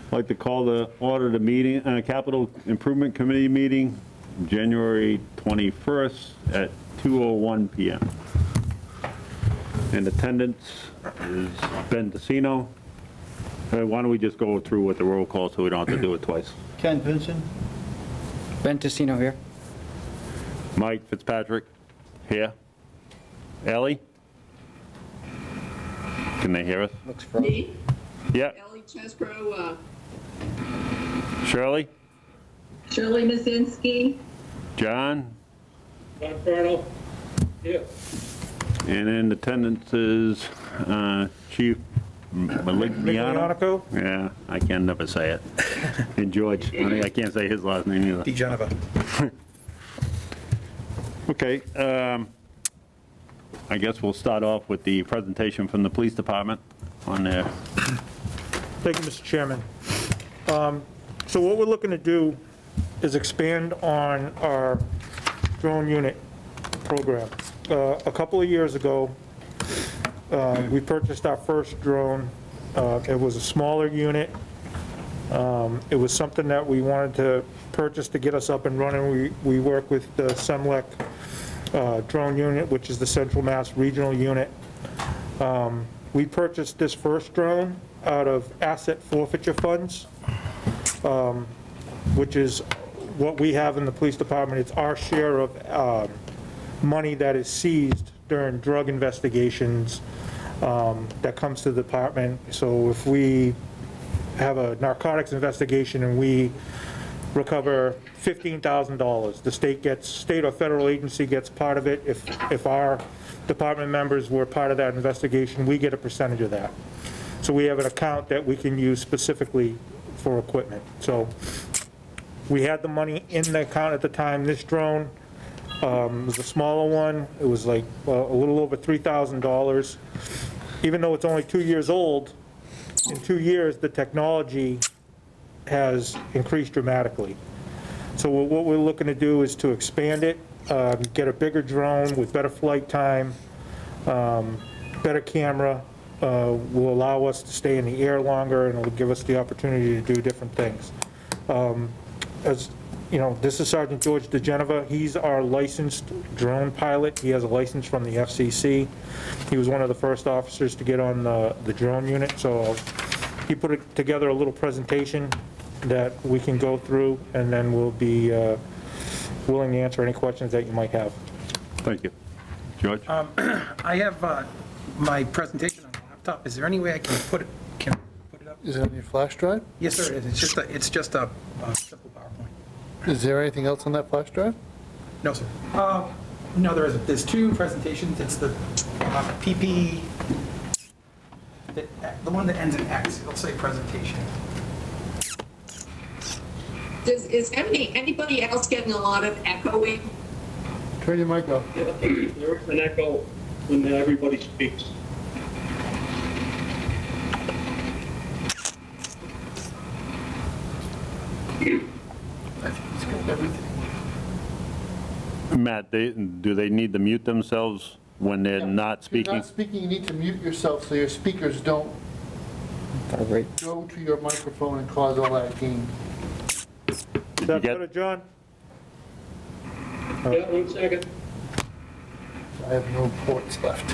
I'd like to call the order the meeting, Capital Improvement Committee meeting, January 21st at 2:01 p.m. In attendance is Ben DeCino. Why don't we just go through with the roll call so we don't have to do it twice? Ken Vincent. Ben Tessino here. Mike Fitzpatrick, here. Ellie? Can they hear us? Looks frozen. Me, Yeah. Ellie Chesbro, Shirley? Shirley Mazinski, John? John Colonel, here. And in attendance is Chief Malignano. Miglianico. Yeah, I can never say it. And George, I can't say his last name either. DeGeneva. Okay, I guess we'll start off with the presentation from the police department on their. Thank you, Mr. Chairman. So what we're looking to do is expand on our drone unit program. A couple of years ago, we purchased our first drone. It was a smaller unit. It was something that we wanted to purchase to get us up and running. We work with the Semlec drone unit, which is the Central Mass Regional Unit. We purchased this first drone out of asset forfeiture funds, which is what we have in the police department. It's our share of money that is seized during drug investigations that comes to the department. So if we have a narcotics investigation and we recover $15,000, the state or federal agency gets part of it. If our department members were part of that investigation, we get a percentage of that. So we have an account that we can use specifically for equipment. So we had the money in the account at the time. This drone was a smaller one. It was like a little over $3,000. Even though it's only 2 years old, in 2 years the technology has increased dramatically. So what we're looking to do is to expand it, get a bigger drone with better flight time, better camera, will allow us to stay in the air longer, and it'll give us the opportunity to do different things. As you know, this is Sergeant George DeGeneva. He's our licensed drone pilot. He has a license from the FCC. He was one of the first officers to get on the drone unit, so he put together a little presentation that we can go through, and then we'll be willing to answer any questions that you might have. Thank you. George? I have my presentation on the laptop. Is there any way I can put it up? Is it on your flash drive? Yes, sir, it is. It's just a simple PowerPoint. Is there anything else on that flash drive? No, sir. No, there isn't. There's two presentations. It's the PP, the one that ends in X. It'll say presentation. is anybody else getting a lot of echoing? Turn your mic off. There is an echo when everybody speaks. I think he's got everything. Matt, do they need to mute themselves when they're not If you're speaking? not speaking, you need to mute yourself so your speakers don't Great. go to your microphone and cause all that gain. Is that better, John? Yeah, 1 second. I have no ports left.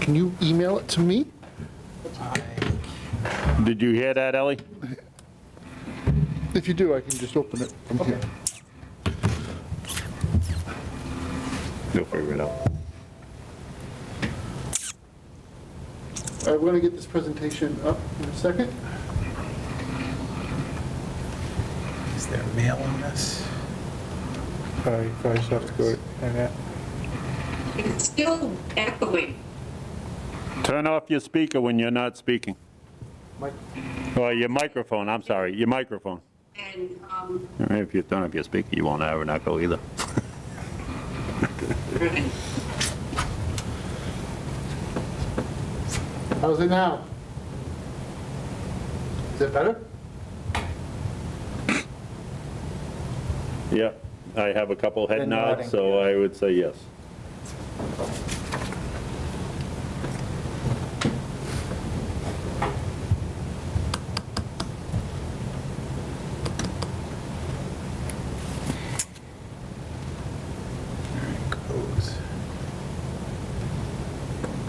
Can you email it to me? Did you hear that, Ellie? If you do, I can just open it from here. You'll figure it out. All right, we're going to get this presentation up in a second. Is there mail on this? You probably just have to go and that. It's still echoing. Turn off your speaker when you're not speaking. Mike. Or your microphone, I'm sorry, your microphone. And If you turn off your speaker, you won't have an echo either. right. How's it now? Is it better? Yeah, I have a couple head Been nods, nodding. so I would say yes.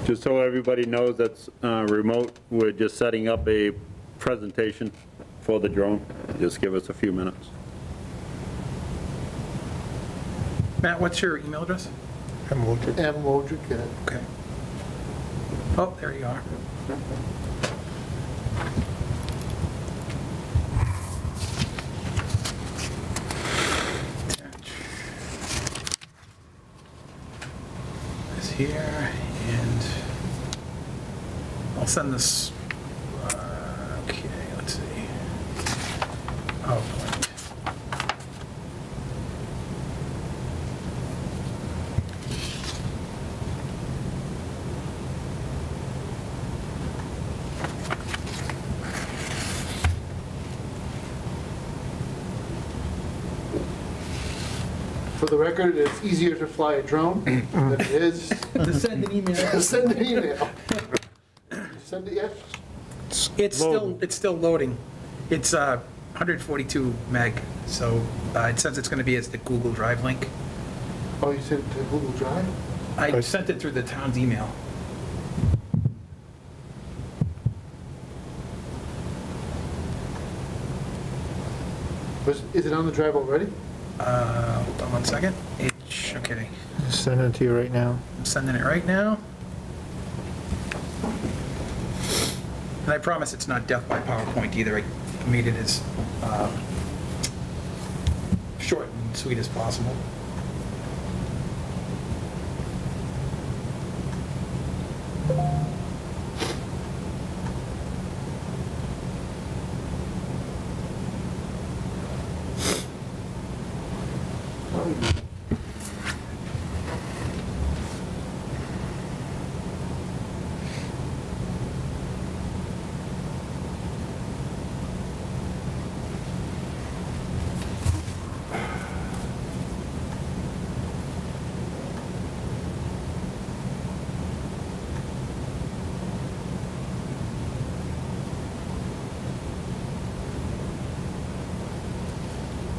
Just so everybody knows that's remote, we're just setting up a presentation for the drone. Just give us a few minutes. Matt, what's your email address? And we'll just- M. Wojcik at Okay. Oh, there you are. Attach this here, and I'll send this, okay, let's see. Oh, point. For the record, it's easier to fly a drone than it is To send an email. to send an email. Send it yet? It's still loading. It's 142 meg, so it says it's going to be as the Google Drive link. Oh, you sent it to Google Drive? I sent it through the town's email. Is it on the drive already? Hold on one second. Okay, Send it to you right now. I'm sending it right now. And I promise it's not death by PowerPoint either. I made it as short and sweet as possible.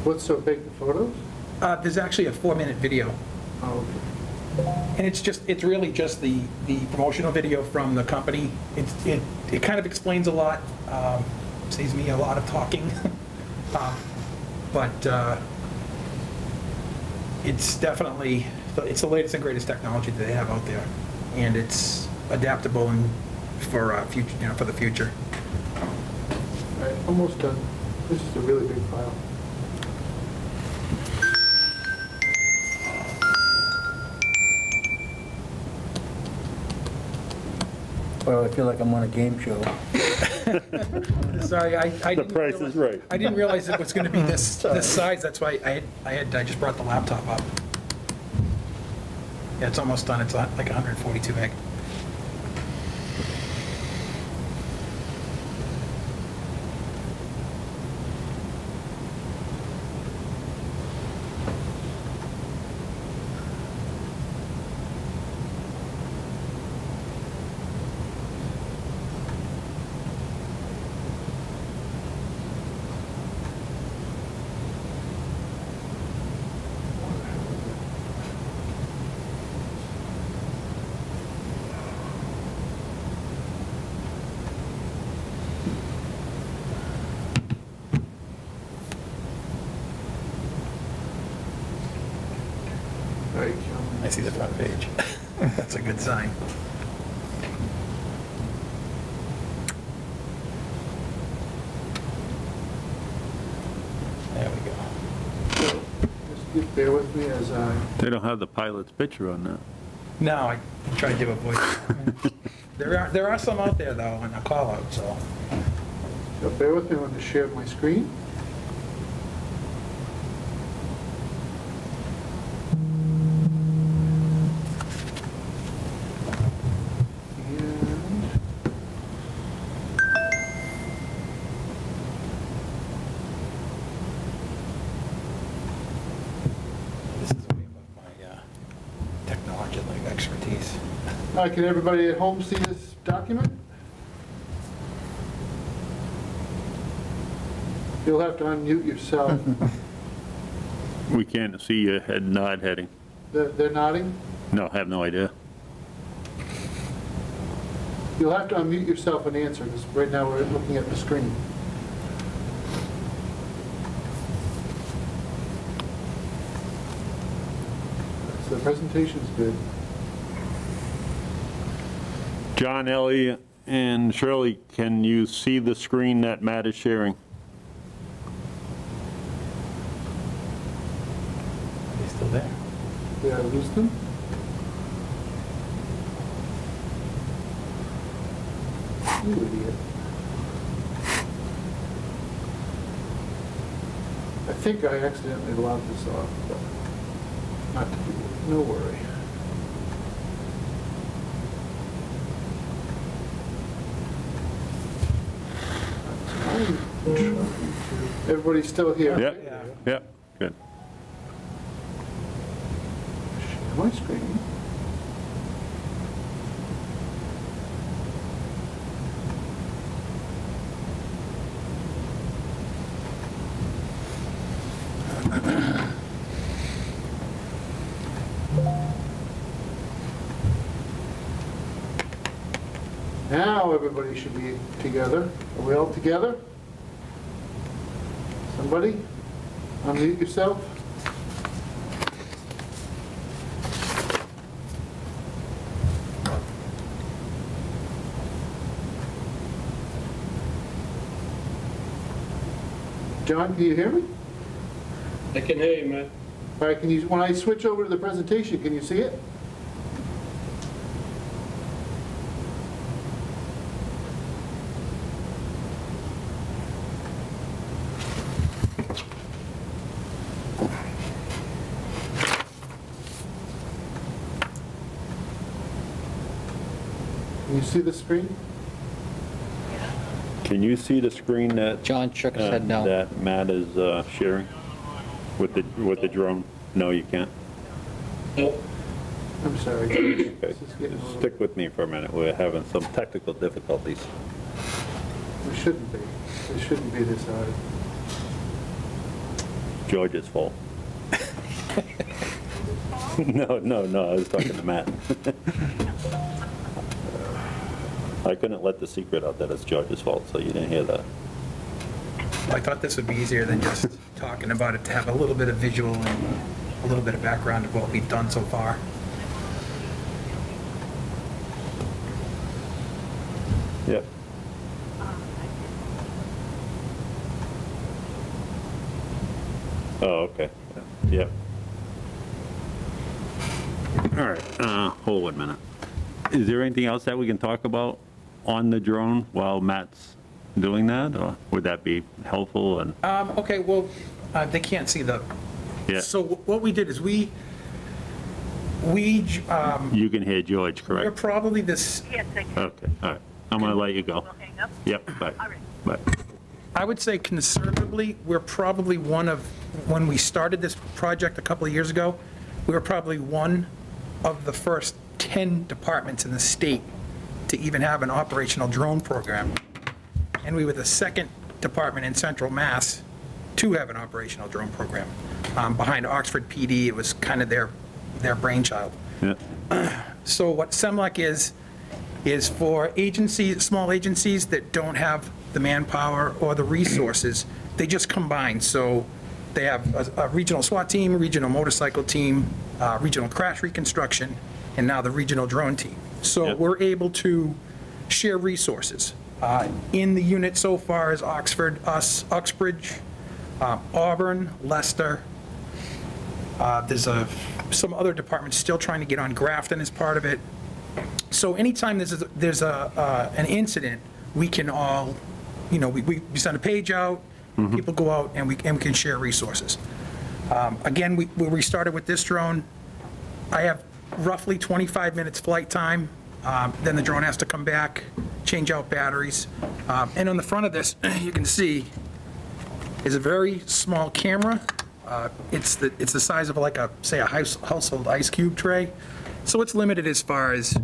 What's so big, the photos? There's actually a 4-minute video. Oh, okay. And it's really just the promotional video from the company. It kind of explains a lot, saves me a lot of talking. But it's definitely, it's the latest and greatest technology that they have out there. And it's adaptable and for future, for the future. All right, almost done. This is a really big file. Well, I feel like I'm on a game show. Sorry, I The didn't price realize- is right. I didn't realize it was going to be this size. That's why I just brought the laptop up. Yeah, it's almost done. It's like 142 meg. All right, Calvin. I see the front page. That's a good sign. There we go. Just bear with me as I... They don't have the pilot's picture on that. No, I tried to give a voice. There are some out there though on a call out, so. Bear with me, I'm going to share my screen. And This is way above my technological expertise. all right, can everybody at home see this document? You'll have to unmute yourself. We can't see your head nod heading. They're nodding? No, I have no idea. You'll have to unmute yourself and answer, because right now we're looking at the screen. So the presentation's good. John, Ellie, and Shirley, can you see the screen that Matt is sharing? Are they still there? Did I lose them? You idiot. I think I accidentally logged this off, but not to be, no worry. Everybody's still here? Yep, Yeah. yep, good. Share my screen. Now everybody should be together. Are we all together? Somebody? Unmute yourself. John, can you hear me? I can hear you, man. All right, can you, when I switch over to the presentation, can you see it? Can you see the screen? Can you see the screen that? John shook his head no. That Matt is sharing with the drone? No, you can't? Nope. I'm sorry. Okay, This is getting a little- stick with me for a minute. We're having some technical difficulties. It shouldn't be. It shouldn't be this hard. George's fault. No, I was talking to Matt. I couldn't let the secret out that it's George's fault, so you didn't hear that. I thought this would be easier than just talking about it, to have a little bit of visual and a little bit of background of what we've done so far. Yep. Oh, okay. Yep. All right, hold on a minute. Is there anything else that we can talk about on the drone while Matt's doing that, or would that be helpful? And Okay, well, they can't see the, yeah, so what we did is we, you can hear George, we're correct? probably this, Okay, all right. I'm gonna let you go. Yep, bye. Bye. I would say conservatively, we're probably one of, when we started this project a couple of years ago, we were probably one of the first 10 departments in the state to even have an operational drone program. And we were the second department in Central Mass to have an operational drone program. Behind Oxford PD, it was kind of their brainchild. Yeah, So what SEMLEC is for agencies, small agencies that don't have the manpower or the resources, they just combine. So they have a regional SWAT team, a regional motorcycle team, regional crash reconstruction, and now the regional drone team. So Yep. we're able to share resources. In the unit so far is Oxford, us, Uxbridge, Auburn, Leicester. There's some other departments still trying to get on. Grafton is part of it. So anytime there's an incident, we can all, we send a page out, people go out, and we can share resources. Again, we started with this drone. I have roughly 25 minutes flight time. Then the drone has to come back, change out batteries. And on the front of this, you can see, is a very small camera. It's the size of like say a household ice cube tray. So it's limited as far as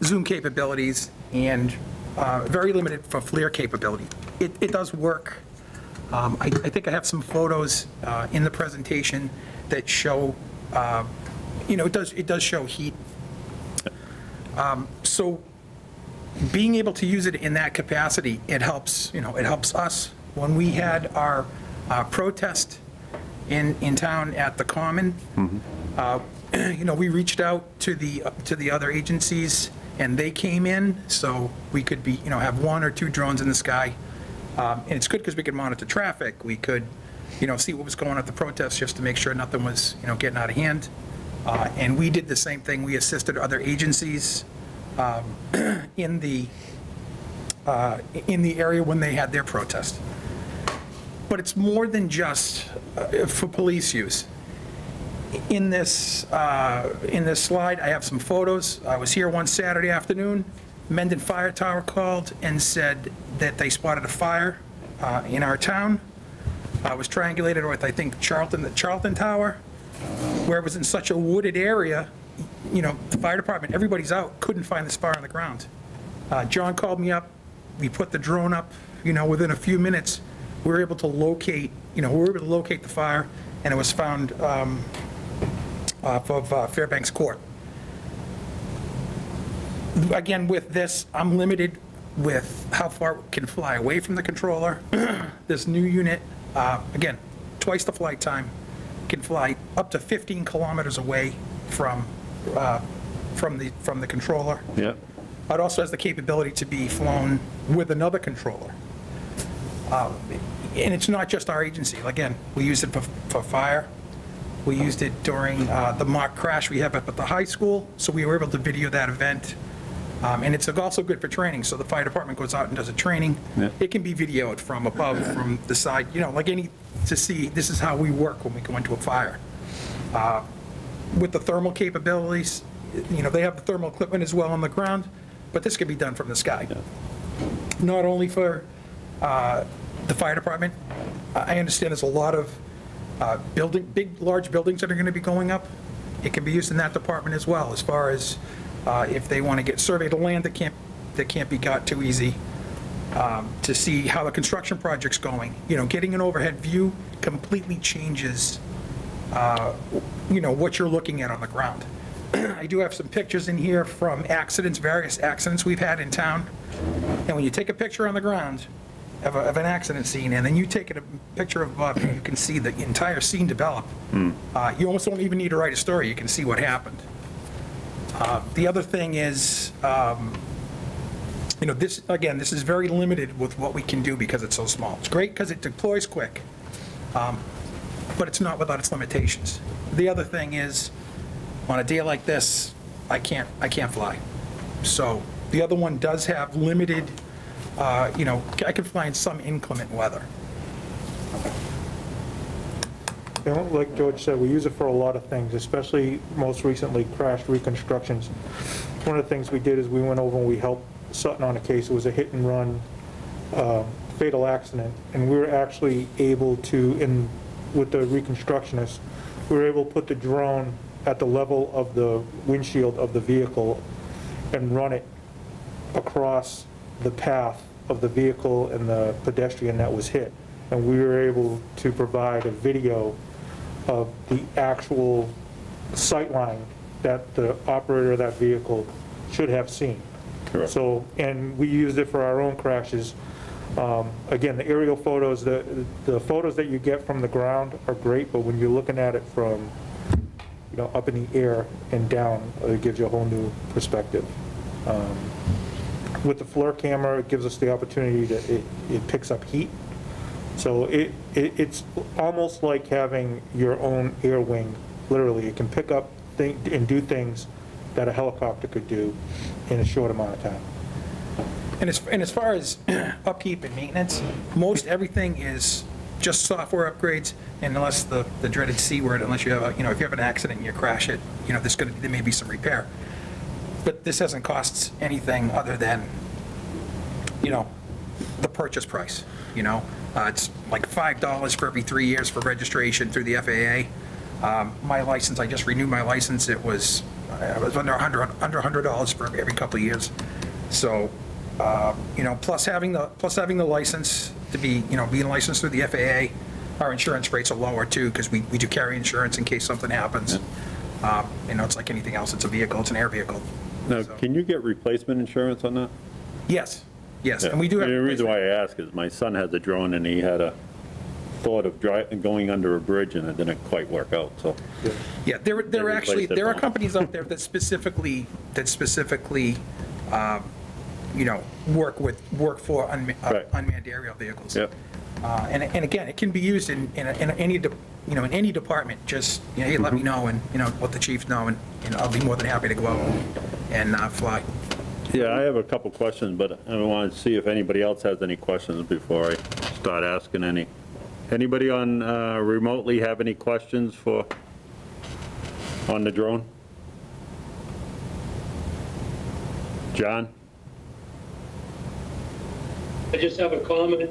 zoom capabilities and very limited for FLIR capability. It does work. I think I have some photos in the presentation that show, it does show heat. So being able to use it in that capacity, it helps, it helps us. When we had our protest in town at the Common, we reached out to the other agencies, and they came in, so we could be, have 1 or 2 drones in the sky. And it's good because we could monitor traffic. We could, see what was going on at the protest just to make sure nothing was, getting out of hand. And we did the same thing. We assisted other agencies in the area when they had their protest. But it's more than just for police use. In this slide, I have some photos. I was here one Saturday afternoon. Mendon Fire Tower called and said that they spotted a fire in our town. It was triangulated with, I think, the Charlton Tower, where it was in such a wooded area, the fire department, everybody's out, couldn't find this fire on the ground. John called me up. We put the drone up, within a few minutes. We were able to locate, the fire, and it was found off of Fairbanks Court. Again, with this, I'm limited with how far it can fly away from the controller. This new unit, again, twice the flight time, can fly up to 15 kilometers away from the controller. Yep. It also has the capability to be flown with another controller. And it's not just our agency. Again, we use it for fire. We used it during the mock crash we have up at the high school, so we were able to video that event. And it's also good for training, so the fire department goes out and does a training. Yeah. It can be videoed from above, from the side, to see this is how we work when we go into a fire. With the thermal capabilities, they have the thermal equipment as well on the ground, but this can be done from the sky. Yeah. Not only for the fire department, I understand there's a lot of large buildings that are going to be going up. It can be used in that department as well, as far as if they want to survey the land that can't be got too easy, to see how the construction project's going. Getting an overhead view completely changes, what you're looking at on the ground. I do have some pictures in here from various accidents we've had in town. And when you take a picture on the ground of an accident scene, and then you take a picture of above, you can see the entire scene develop. You almost don't even need to write a story. You can see what happened. The other thing is, this is very limited with what we can do because it's so small. It's great because it deploys quick, but it's not without its limitations. The other thing is, on a day like this, I can't fly. So the other one does have limited, I can fly in some inclement weather. Like George said, we use it for a lot of things, especially most recently crash reconstructions. One of the things we did is we went over and we helped Sutton on a case. It was a hit and run fatal accident, and we were actually able to, with the reconstructionist, we were able to put the drone at the level of the windshield of the vehicle and run it across the path of the vehicle and the pedestrian that was hit. And we were able to provide a video of the actual sight line that the operator of that vehicle should have seen. Correct. So, and we used it for our own crashes. Again, the aerial photos, the photos that you get from the ground are great, but when you're looking at it from, up in the air and down, it gives you a whole new perspective. With the FLIR camera, it gives us the opportunity to, it picks up heat. So it's almost like having your own air wing. Literally, it can pick up and do things that a helicopter could do in a short amount of time. And as far as upkeep and maintenance, most everything is just software upgrades, and unless the dreaded C word, unless you have if you have an accident and you crash it, there may be some repair. But this hasn't cost anything other than, the purchase price. It's like $5 for every 3 years for registration through the FAA. My license, I just renewed my license. It was under $100 for every couple of years. So, plus having the license to be licensed through the FAA, our insurance rates are lower too because we do carry insurance in case something happens. Yeah. It's like anything else. It's a vehicle. It's an air vehicle. Now, So. can you get replacement insurance on that? Yes, yes, Yeah. and we do have. The reason why I ask is my son has a drone and he had a thought of going under a bridge and it didn't quite work out, so. Yeah, there They are actually, replaced it there are now. companies out there that specifically, work for Right. unmanned aerial vehicles. Yep. And again, it can be used in any, in any department, just, hey, let me know, and, let the chiefs know, and I'll be more than happy to go out and fly. Yeah, I have a couple questions, but I want to see if anybody else has any questions before I start asking any. Anybody on remotely have any questions on the drone? John? I just have a comment.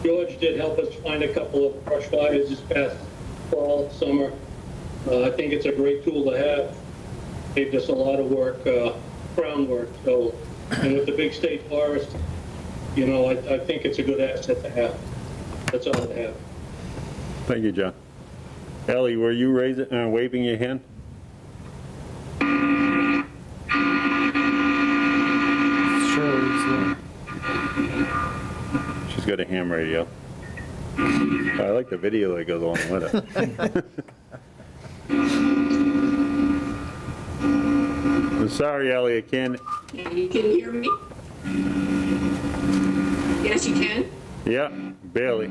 George did help us find a couple of brush fires this past fall, summer. I think it's a great tool to have. Saved us a lot of work, groundwork. So, and with the big state forest, I think it's a good asset to have. That's all I have. Thank you, John. Ellie, were you waving your hand? She's got a ham radio. I like the video that goes along with it. I'm sorry, Ellie, I can't. You can hear me? Yes, you can? Yeah, barely.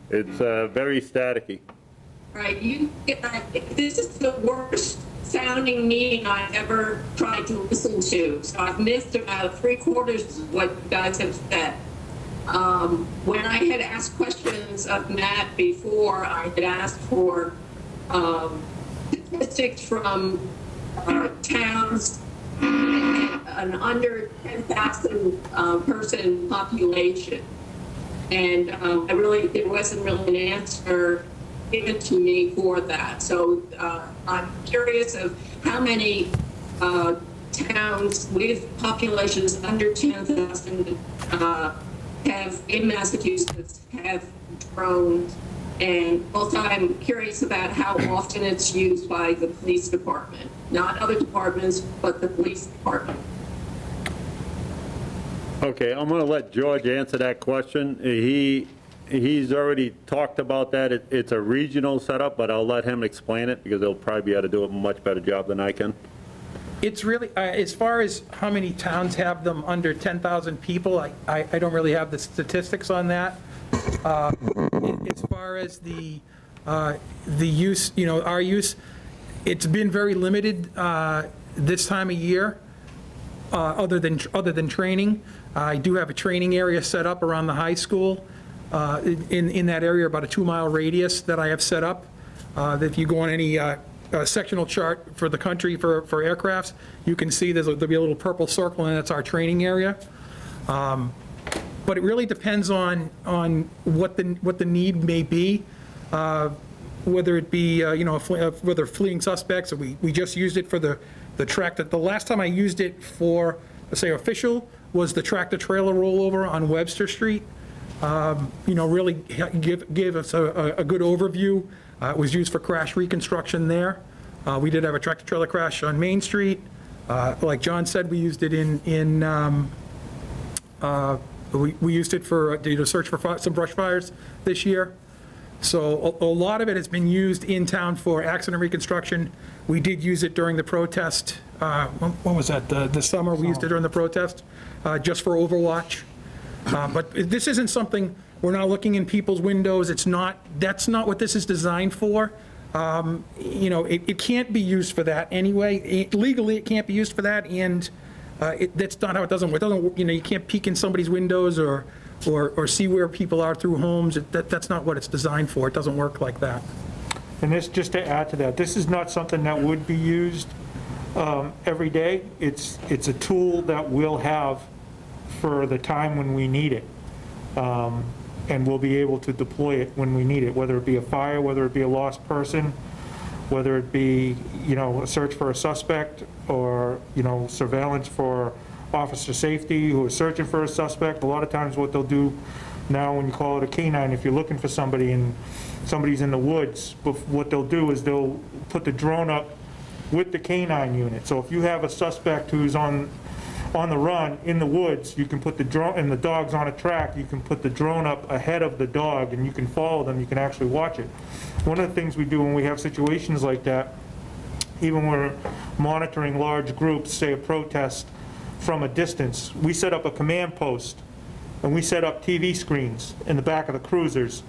It's very staticky. All right, this is the worst sounding meeting I've ever tried to listen to. So I've missed about 3/4 of what you guys have said. When I had asked questions of Matt before, I had asked for statistics from towns an under 10,000 person population. And there wasn't really an answer given to me for that. So I'm curious of how many towns with populations under 10,000 in Massachusetts have drones. And also I'm curious about how often it's used by the police department, not other departments, but the police department. Okay, I'm going to let George answer that question. He's already talked about that. It's a regional setup, but I'll let him explain it because he'll probably be able to do a much better job than I can. It's really, as far as how many towns have them under 10,000 people, I don't really have the statistics on that. As far as the use, our use, it's been very limited this time of year, other than training. I do have a training area set up around the high school in that area, about a 2-mile radius that I have set up. If you go on any sectional chart for the country for aircrafts, you can see there'll be a little purple circle, and that's our training area. But it really depends on what the need may be, whether it be whether fleeing suspects. Or we just used it for the tractor. The last time I used it for, let's say, official was the tractor trailer rollover on Webster Street. Really gave us a good overview. It was used for crash reconstruction there. We did have a tractor trailer crash on Main Street. Like John said, we used it we used it for to search for some brush fires this year. So a lot of it has been used in town for accident reconstruction. We did use it during the protest. When was that? The summer we used it during the protest, just for overwatch. But this isn't something, we're not looking in people's windows. That's not what this is designed for. It can't be used for that anyway. Legally, it can't be used for that, and that's not how it doesn't work. You can't peek in somebody's windows or see where people are through homes. That's not what it's designed for. It doesn't work like that. And this, just to add to that, this is not something that would be used every day. It's a tool that we'll have for the time when we need it. And we'll be able to deploy it when we need it, whether it be a fire, whether it be a lost person, whether it be, a search for a suspect, or, surveillance for officer safety who is searching for a suspect. A lot of times what they'll do now when you call it a canine, if you're looking for somebody and somebody's in the woods, what they'll do is they'll put the drone up with the canine unit. So if you have a suspect who's on the run in the woods, you can put the drone, and the dog's on a track, you can put the drone up ahead of the dog and you can follow them, you can actually watch it. One of the things we do when we have situations like that, even when we're monitoring large groups, say a protest from a distance, we set up a command post and we set up TV screens in the back of the cruisers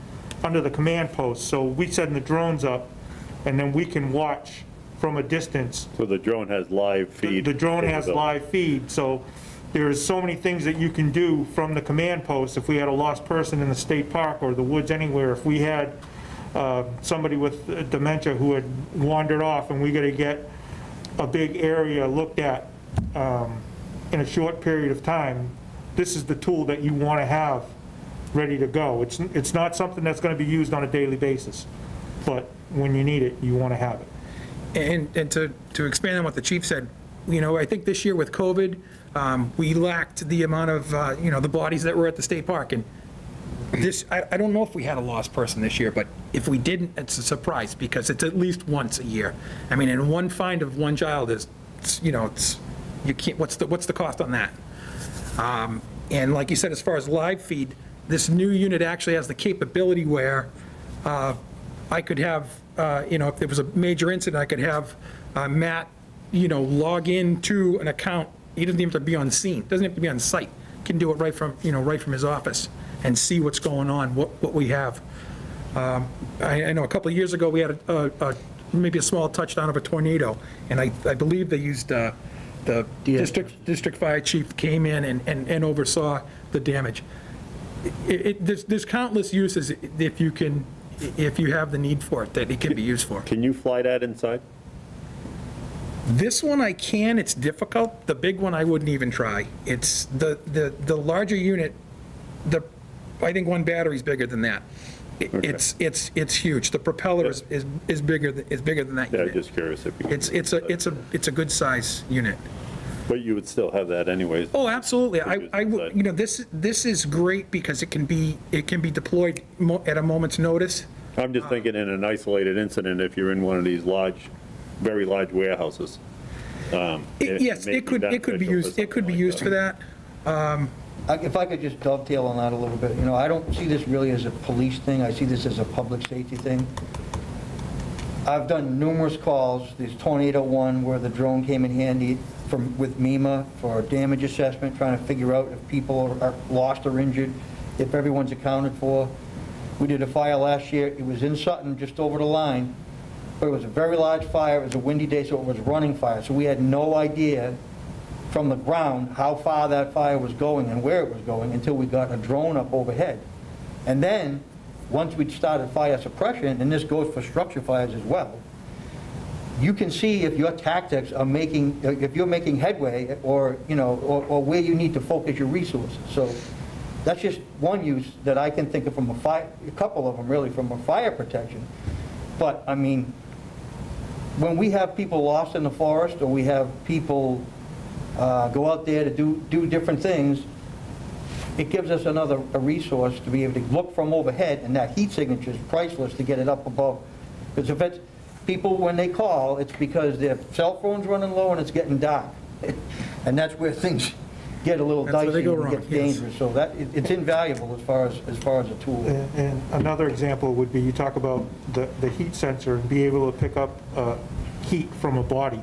under the command post. So we send the drones up and then we can watch from a distance. So the drone has live feed? The drone has live feed, so there's so many things that you can do from the command post. If we had a lost person in the state park or the woods anywhere, if we had somebody with dementia who had wandered off and we got to get a big area looked at in a short period of time, this is the tool that you want to have ready to go. It's not something that's going to be used on a daily basis, but when you need it, you want to have it. And to expand on what the chief said, you know, I think this year with COVID, we lacked the amount of, you know, the bodies that were at the state park. And this, I don't know if we had a lost person this year, but if we didn't, it's a surprise because it's at least once a year. I mean, and one find of one child is, you know, it's, you can't, what's the cost on that? And like you said, as far as live feed, this new unit actually has the capability where I could have, you know, if there was a major incident, I could have Matt, you know, log into an account. He doesn't even have to be on scene, doesn't have to be on site. He can do it right from, you know, right from his office and see what's going on, what we have. I know a couple of years ago we had maybe a small touchdown of a tornado, and I believe they used the district fire chief came in and oversaw the damage. There's countless uses if you have the need for it, that it can be used for. Can you fly that inside? This one I can, it's difficult. The big one I wouldn't even try. It's the larger unit, I think one battery's bigger than that. Okay. It's huge. The propeller is bigger than that Yeah, unit. just curious if you. It's a good size unit. But you would still have that anyways. Oh, absolutely. I Inside. you know, this is great because it can be deployed at a moment's notice. I'm just thinking in an isolated incident, if you're in one of these very large warehouses. Yes, it could be used. It could be used for that. If I could just dovetail on that a little bit, you know, I don't see this really as a police thing, I see this as a public safety thing. I've done numerous calls, this tornado one where the drone came in handy with MEMA for damage assessment, trying to figure out if people are lost or injured, if everyone's accounted for. We did a fire last year, it was in Sutton, just over the line, but it was a very large fire, it was a windy day, so it was running fire, so we had no idea from the ground how far that fire was going and where it was going until we got a drone up overhead. And then, once we started fire suppression, and this goes for structure fires as well, you can see if your tactics are if you're making headway or, you know, or where you need to focus your resources. So that's just one use that I can think of from a couple of them really from a fire protection. But I mean, when we have people lost in the forest or we have people go out there to do different things, it gives us a resource to be able to look from overhead, and that heat signature is priceless to get it up above. Because if it's people, when they call, it's because their cell phone's running low and it's getting dark. And that's where things get a little dicey and get dangerous. So that it's invaluable as far as a tool. And another example would be, you talk about the heat sensor and be able to pick up heat from a body.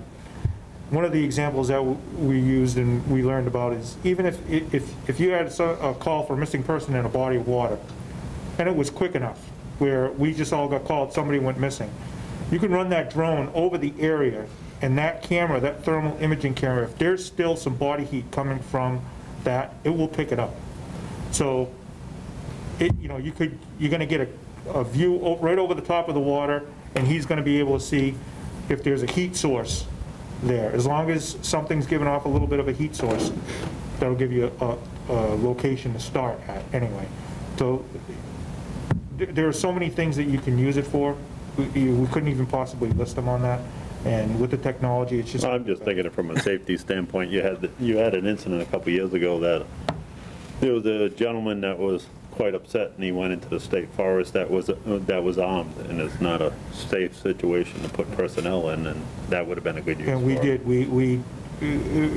One of the examples that we used and we learned about is, even if you had a call for a missing person in a body of water, and it was quick enough, where we just all got called, somebody went missing, you can run that drone over the area, and that camera, that thermal imaging camera, if there's still some body heat coming from that, it will pick it up. So, you know, you're going to get a view right over the top of the water, and he's going to be able to see if there's a heat source there. As long as something's giving off a little bit of a heat source, that'll give you a location to start at anyway. So there are so many things that you can use it for. We couldn't even possibly list them on that. And with the technology, it's just... I'm just thinking it from a safety standpoint. You had an incident a couple years ago that there was a gentleman that was quite upset, and he went into the state forest that was armed, and it's not a safe situation to put personnel in, and that would have been a good use And we for it. did, we,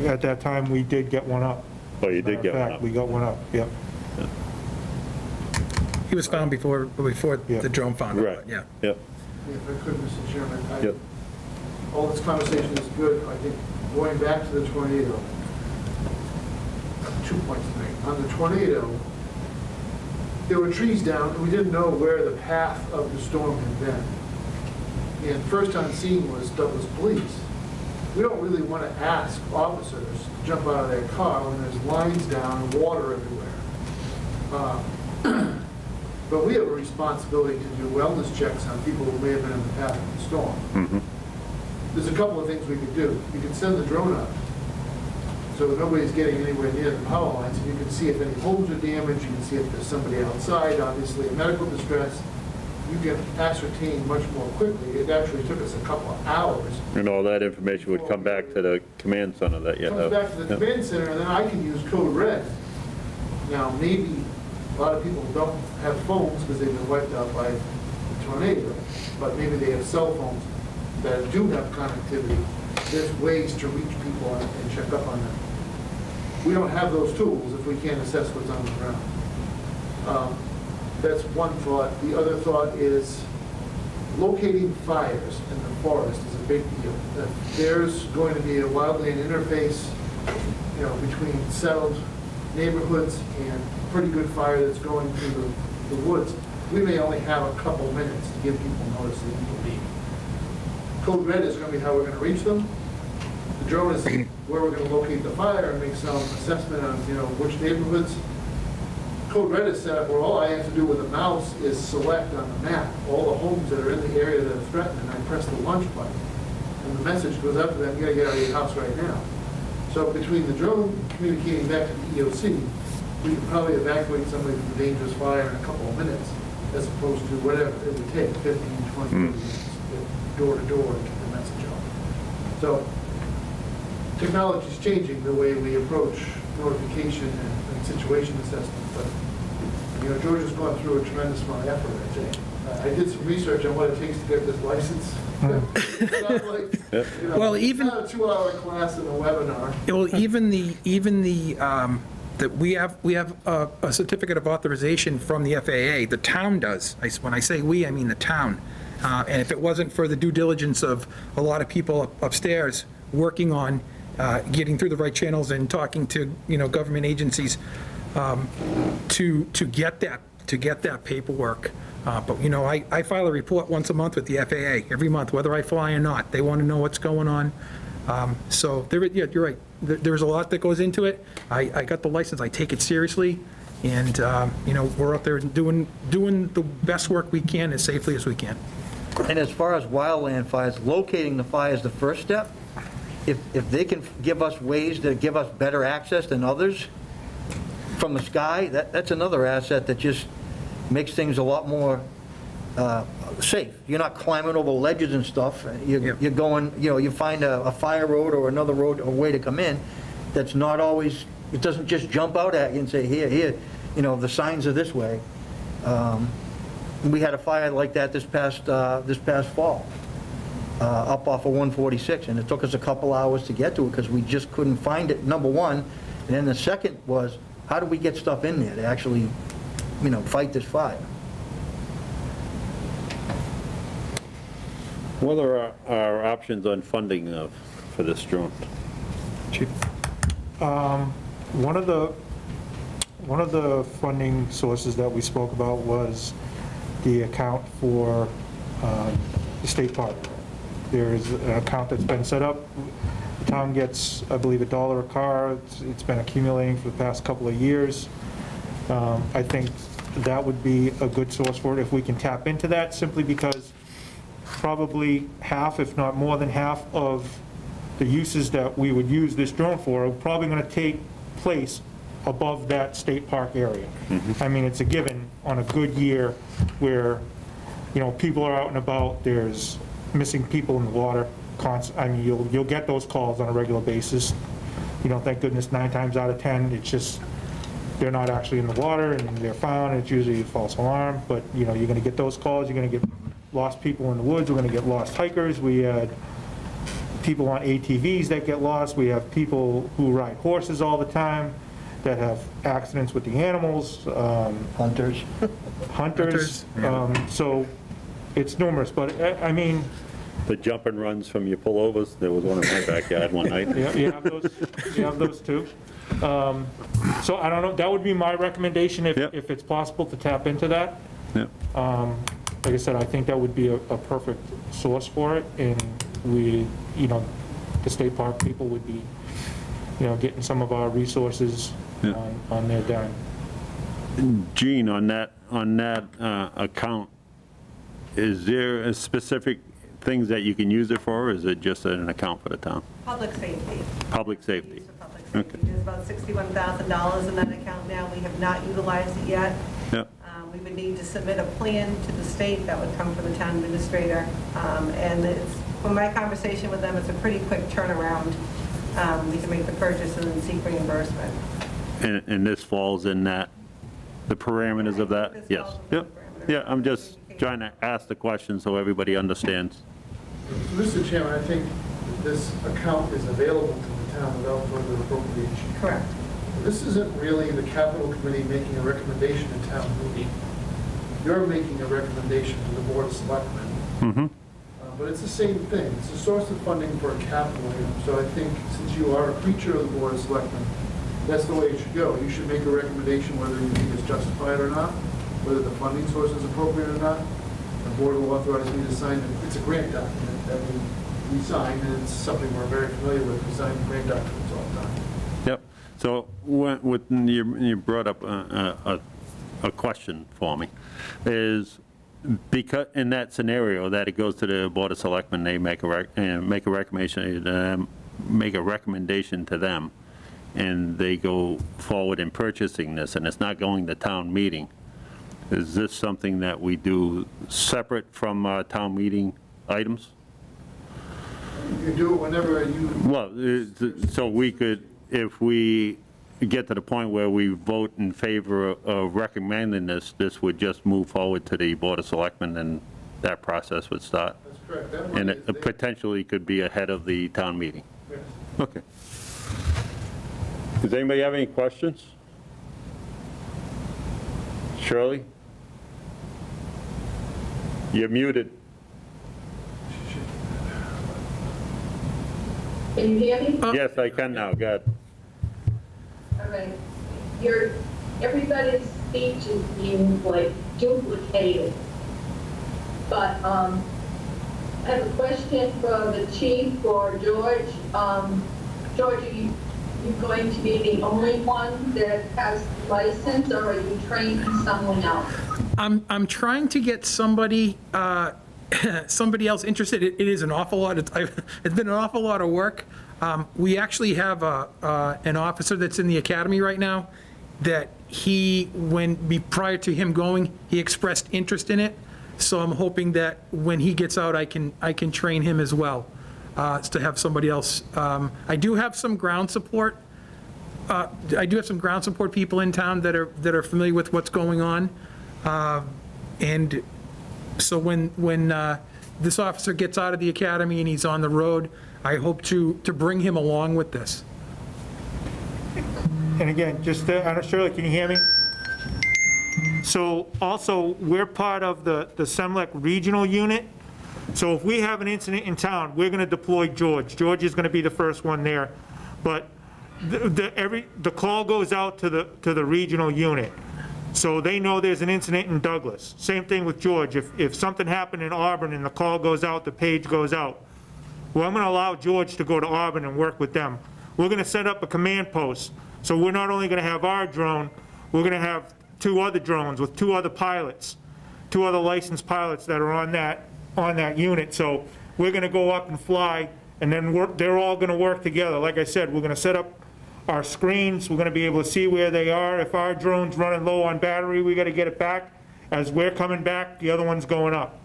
at that time, we did get one up. Oh, you did get one Matter of fact, up. we got one up, yep. He was found before Yeah. the drone found him, Right, but yeah. yep, If I could, Mr. Chairman, yep. all this conversation is good. I think going back to the tornado, 2 points to make. On the tornado, there were trees down, and we didn't know where the path of the storm had been. And first on scene was Douglas Police. We don't really want to ask officers to jump out of their car when there's lines down and water everywhere. But we have a responsibility to do wellness checks on people who may have been in the path of the storm. There's a couple of things we could do. You could send the drone up, so nobody's getting anywhere near the power lines, and you can see if any homes are damaged, you can see if there's somebody outside, obviously in medical distress. You can ascertain much more quickly. It actually took us a couple of hours. And all that information would come back to the command center that you It have. comes back to the Yep. command center, and then I can use code red. Now, maybe a lot of people don't have phones because they've been wiped out by the tornado, but maybe they have cell phones that do have connectivity. There's ways to reach people and check up on them. We don't have those tools if we can't assess what's on the ground. That's one thought. The other thought is locating fires in the forest is a big deal. If there's going to be a wildland interface, between settled neighborhoods and pretty good fire that's going through the woods, we may only have a couple minutes to give people notice that people leave. Code red is going to be how we're going to reach them. The drone is where we're going to locate the fire and make some assessment on, which neighborhoods. Code red is set up where all I have to do with a mouse is select on the map all the homes that are in the area that are threatened, and I press the launch button. And the message goes out to them, you gotta get out of your house right now. So between the drone communicating back to the EOC, we could probably evacuate somebody from a dangerous fire in a couple of minutes, as opposed to whatever it would take, 15, 20 minutes, door to door to get the message out. So technology's changing the way we approach notification and situation assessment, but, George has gone through a tremendous amount of effort, I think. I did some research on what it takes to get this license. It's not like, Well, it's not a 2-hour class and a webinar. Well, that we have a certificate of authorization from the FAA, the town does. When I say we, I mean the town. And if it wasn't for the due diligence of a lot of people upstairs working on getting through the right channels and talking to, government agencies to get that paperwork. But, I file a report once a month with the FAA, every month, whether I fly or not. They want to know what's going on. So, yeah, you're right. There's a lot that goes into it. I got the license. I take it seriously. And, we're out there doing the best work we can as safely as we can. And as far as wildland fires, locating the fire is the first step. If they can give us ways to give us better access than others from the sky, that's another asset that just makes things a lot more safe. You're not climbing over ledges and stuff. You're going, you find a fire road or another road, a way to come in that's not always, it doesn't just jump out at you and say, here, the signs are this way. We had a fire like that this past fall, up off of 146, and it took us a couple hours to get to it because we just couldn't find it, number one. And then the second was, how do we get stuff in there to actually, fight this fire? What are our options on funding for this drone? Chief? One of the funding sources that we spoke about was the account for the state park. There's an account that's been set up. The town gets, I believe, $1 a car. It's been accumulating for the past couple of years. I think that would be a good source for it if we can tap into that, simply because probably half, if not more than half, of the uses that we would use this drone for are probably going to take place above that state park area. I mean, it's a given on a good year where, people are out and about, there's missing people in the water. I mean, you'll get those calls on a regular basis. Thank goodness 9 times out of 10, it's just they're not actually in the water and they're found, it's usually a false alarm, but, you know, you're gonna get those calls, you're gonna get lost people in the woods, we're gonna get lost hikers, we had people on ATVs that get lost, we have people who ride horses all the time that have accidents with the animals, Hunters. hunters, so it's numerous, but, I mean, The jump and runs from your pullovers, there was one in my backyard one night. yeah, you have those too. So I don't know, that would be my recommendation Yep. if it's possible to tap into that. Yeah. Like I said, I think that would be a perfect source for it, and we, you know, the state park people would be, you know, getting some of our resources Yeah. on their dime. Gene, on that account, is there a specific things that you can use it for, or is it just an account for the town? Public safety. Public safety? Use of public safety. There's about $61,000 in that account now. We have not utilized it yet. Yeah. We would need to submit a plan to the state that would come from the town administrator. And it's, from my conversation with them, it's a pretty quick turnaround. We can make the purchase and then seek reimbursement. And this falls in that, the parameters of that? This Yes. falls within Yep. the parameters. Yeah, I'm just trying to ask the question so everybody understands. Mr. Chairman, I think this account is available to the town without further appropriation. Correct. This isn't really the capital committee making a recommendation to town meeting. You're making a recommendation to the board of selectmen. Mm-hmm. But it's the same thing. It's a source of funding for a capital item. So I think since you are a creature of the board of selectmen, that's the way it should go. You should make a recommendation whether you think it's justified or not, whether the funding source is appropriate or not. The board will authorize me to sign it. It's a grant document that we sign, and it's something we're very familiar with. We sign grant documents all the time. Yep. So you brought up a question for me, is because in that scenario that it goes to the Board of Selectmen, they make a recommendation to them, and they go forward in purchasing this, and it's not going to town meeting. Is this something that we do separate from town meeting items? You do it whenever you. Well, so we could, if we get to the point where we vote in favor of recommending this, this would just move forward to the Board of Selectmen, and that process would start? That's correct. That money And is there. it potentially could be ahead of the town meeting? Yes. Okay. Does anybody have any questions? Shirley? You're muted. Can you hear me? Yes, I can now, go ahead. All right. Everybody's speech is being like duplicated. But I have a question for the chief or George. George, are you going to be the only one that has license, or are you training someone else? I'm trying to get somebody else interested. It is an awful lot. It's been an awful lot of work. We actually have an officer that's in the academy right now that prior to him going, he expressed interest in it. So I'm hoping that when he gets out, I can train him as well, to have somebody else. I do have some ground support. I do have some ground support people in town that are familiar with what's going on. And so when this officer gets out of the academy and he's on the road, I hope to bring him along with this. And again, just, Shirley, can you hear me? So also, we're part of the Semlec Regional Unit. So if we have an incident in town, we're going to deploy George. George is going to be the first one there. But the call goes out to the regional unit. So they know there's an incident in Douglas. Same thing with George. If something happened in Auburn and the call goes out, the page goes out, well, I'm going to allow George to go to Auburn and work with them. We're going to set up a command post. So we're not only going to have our drone, we're going to have 2 other drones with 2 other pilots, 2 other licensed pilots that are on that unit. So we're going to go up and fly, and then they're all going to work together. Like I said, we're going to set up our screens. We're going to be able to see where they are. If our drone's running low on battery, we got to get it back. As we're coming back, the other one's going up.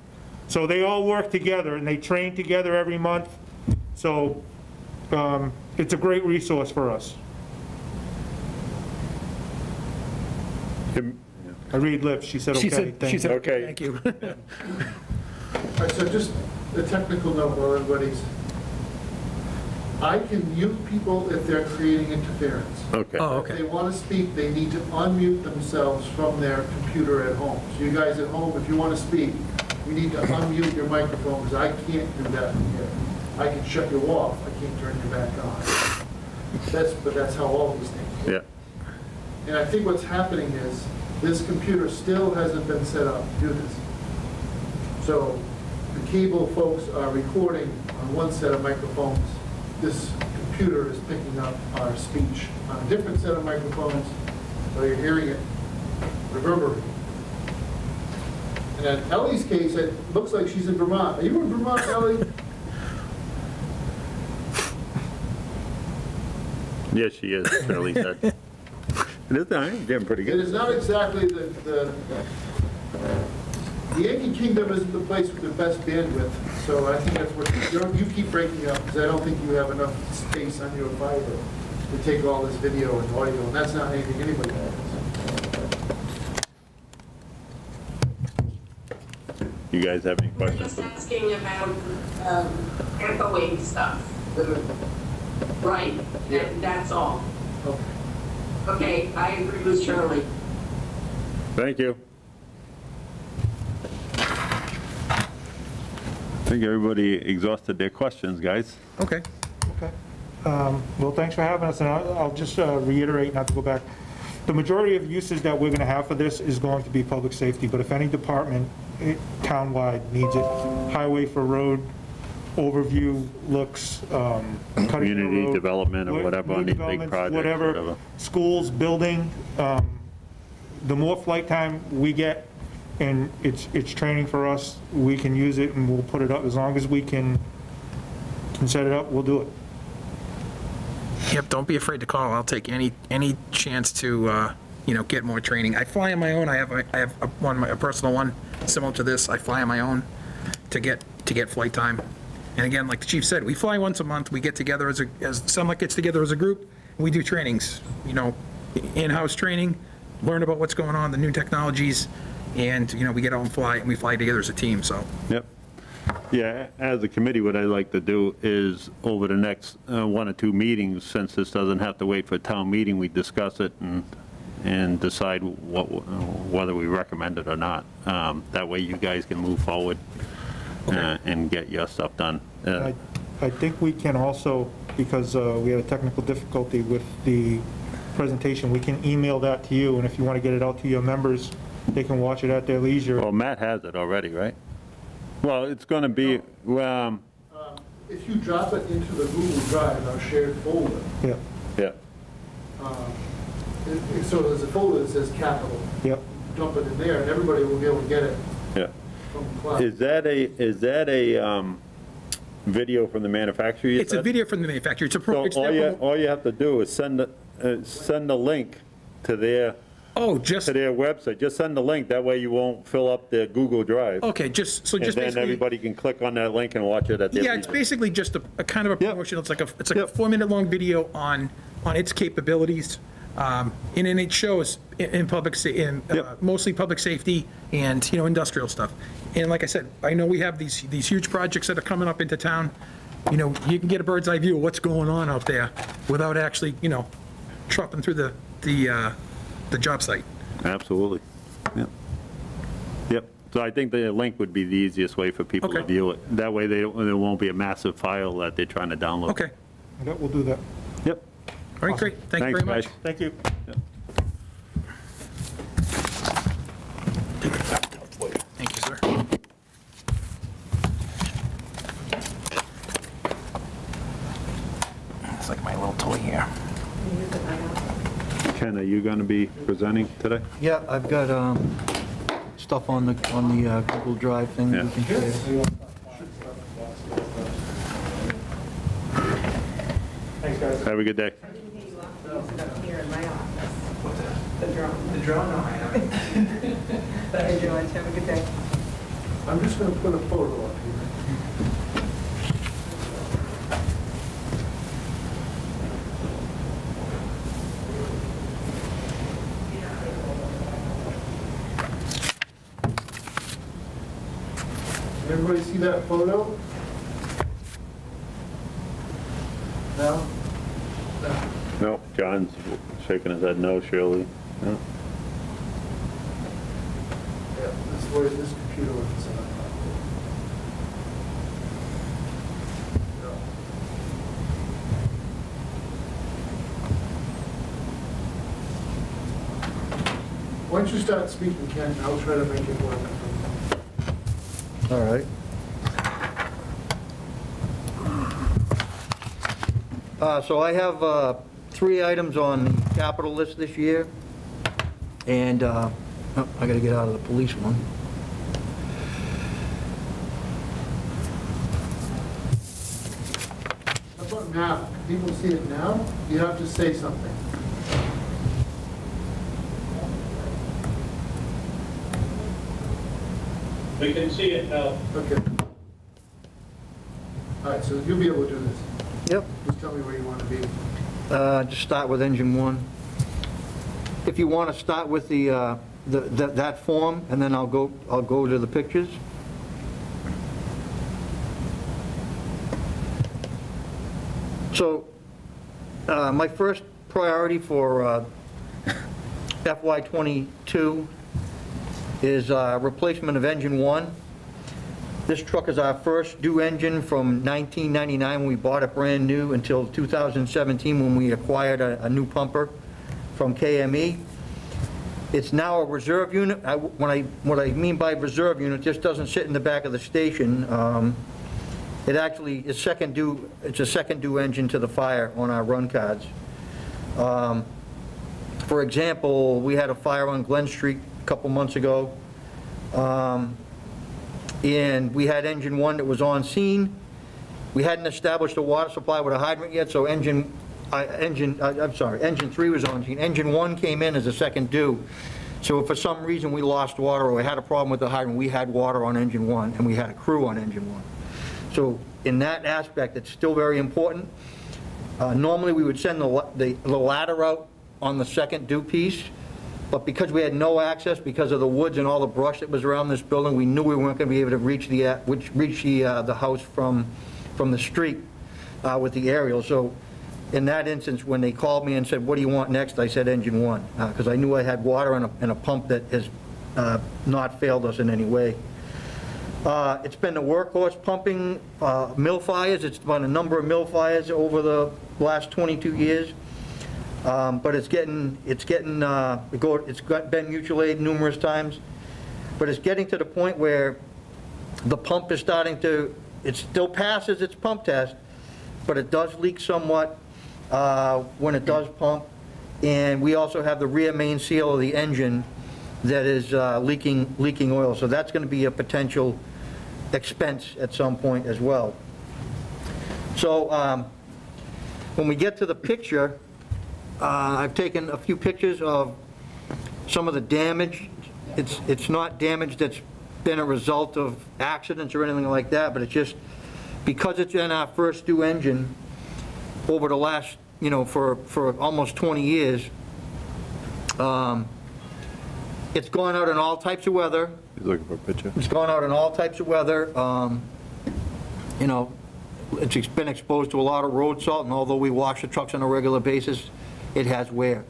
So they all work together, and they train together every month. So it's a great resource for us. I read lips, she said okay. She said, thank she you. said, Okay. thank you. All right, so just a technical note while everybody's, I can mute people if they're creating interference. Okay. Oh, If they okay. want to speak, they need to unmute themselves from their computer at home. So you guys at home, if you want to speak, you need to unmute your microphone, because I can't do that from here. I can shut you off, I can't turn you back on. But that's how all these things work. Yeah. And I think what's happening is, this computer still hasn't been set up to do this. So the cable folks are recording on one set of microphones. This computer is picking up our speech on a different set of microphones, so you're hearing it reverberate. And in Ellie's case, it looks like she's in Vermont. Are you in Vermont, Ellie? Yes, she is, Shirley said. It is, I'm getting pretty It good. is not exactly the Yankee Kingdom isn't the place with the best bandwidth, so I think that's what, you keep breaking up, because I don't think you have enough space on your fiber to take all this video and audio, and that's not anything anybody has. You guys have any We're questions? just asking about echoing stuff, right? Yeah. That's all. Okay. Okay, I agree with Shirley. Thank you. I think everybody exhausted their questions, guys. Okay. Okay. Well, thanks for having us, and I'll just reiterate, not to go back, the majority of uses that we're going to have for this is going to be public safety, but if any department townwide needs it, highway for road, overview, looks, cutting the Community road, development or whatever on new these big developments, projects, whatever, whatever. schools, building, the more flight time we get, and it's training for us, we can use it and we'll put it up, as long as we can set it up, we'll do it. Yep, don't be afraid to call. I'll take any chance to, get more training. I fly on my own. I have a personal one similar to this. I fly on my own to get flight time. And again, like the chief said, we fly once a month. We get together as Sunlight gets together as a group, and we do trainings, in-house training, learn about what's going on, the new technologies, and, we get out and fly, and we fly together as a team, so. Yep. Yeah, as a committee, what I'd like to do is, over the next 1 or 2 meetings, since this doesn't have to wait for a town meeting, we discuss it and decide whether we recommend it or not. That way you guys can move forward and get your stuff done. I think we can also, because we had a technical difficulty with the presentation, we can email that to you, and if you want to get it out to your members, they can watch it at their leisure. Well, Matt has it already, right? Well, it's going to be, If you drop it into the Google Drive, our shared folder, Yeah, yeah. so there's a folder that says capital. yep. Dump it in there, and everybody will be able to get it Yeah. from the cloud. Is that a video from the manufacturer? you It's a said? video from the manufacturer. It's a So it's their- all you have to do is send the link to their website. Just send the link. That way you won't fill up the Google Drive. okay, just And then basically. everybody can click on that link and watch it at their Yeah, it's leisure. basically just a kind of a Yep. promotion. It's like a Yep. 4-minute long video on its capabilities. And then it shows in Yep. mostly public safety and, industrial stuff. And like I said, I know we have these huge projects that are coming up into town. You can get a bird's eye view of what's going on out there without actually, tropping through the job site. Absolutely. Yep. Yep. So I think the link would be the easiest way for people to Okay. view it. That way there won't be a massive file that they're trying to download. Okay, Yeah, we'll do that. Yep. all right, great. Thank you Thanks, very much. guys. Thank you. Thank you, sir. It's like my little toy here. Ken, are you going to be presenting today? Yeah, I've got stuff on the Google Drive thing that we can share. Thanks, guys. Have a good day. Here in my office. The drone. The drone, no, I haven't. Thank you, George. Have a good day. I'm just going to put a photo up here. Everybody see that photo? No? No. No, John's shaking his head no, Shirley. No. Yeah, this is where this computer was set up. No. Why don't you start speaking, Ken? I'll try to make it work. All right. So I have 3 items on the capital list this year, and oh, I got to get out of the police one. How about now? Can people see it now? You have to say something. We can see it now. Okay. All right, so you'll be able to do this. Yep. Just tell me where you want to be. Just start with engine 1. If you want to start with that form, and then I'll go to the pictures. So, my first priority for FY22 is replacement of engine 1. This truck is our first due engine from 1999 when we bought it brand new until 2017 when we acquired a new pumper from KME. It's now a reserve unit. What I mean by reserve unit, just doesn't sit in the back of the station. It actually is second due. It's a second due engine to the fire on our run cards. For example, we had a fire on Glen Street a couple months ago. And we had engine 1 that was on scene. We hadn't established a water supply with a hydrant yet, so engine 3 was on scene. Engine 1 came in as a second due. So if for some reason we lost water or we had a problem with the hydrant, we had water on engine 1 and we had a crew on engine 1. So in that aspect, it's still very important. Normally we would send the ladder out on the second due piece. But because we had no access, because of the woods and all the brush that was around this building, we knew we weren't going to be able to reach the house from the street with the aerial. So in that instance, when they called me and said, what do you want next, I said engine 1, because I knew I had water and a pump that has not failed us in any way. It's been the workhorse pumping mill fires. It's been a number of mill fires over the last 22 years. But it's been mutual aid numerous times, but it's getting to the point where the pump is starting to, it still passes its pump test, but it does leak somewhat when it does pump, and we also have the rear main seal of the engine that is leaking oil, so that's going to be a potential expense at some point as well. So when we get to the picture, I've taken a few pictures of some of the damage. It's not damage that's been a result of accidents or anything like that, but it's just because it's in our first due engine over the last, for almost 20 years, it's gone out in all types of weather. He's looking for a picture. It's gone out in all types of weather. It's been exposed to a lot of road salt, and although we wash the trucks on a regular basis, it has wear.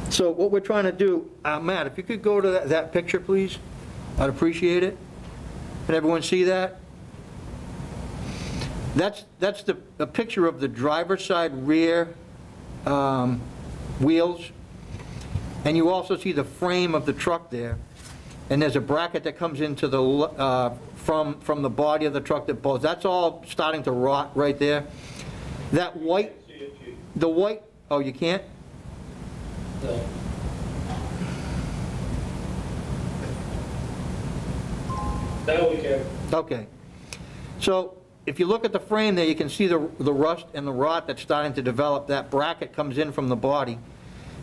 So what we're trying to do, Matt, if you could go to that picture, please, I'd appreciate it. Can everyone see that? That's the picture of the driver's side rear wheels, and you also see the frame of the truck there. And there's a bracket that comes into the from the body of the truck that pulls. That's all starting to rot right there. That white, the white, oh, you can't? No. Now we can. Okay. So if you look at the frame there, you can see the rust and the rot that's starting to develop. That bracket comes in from the body,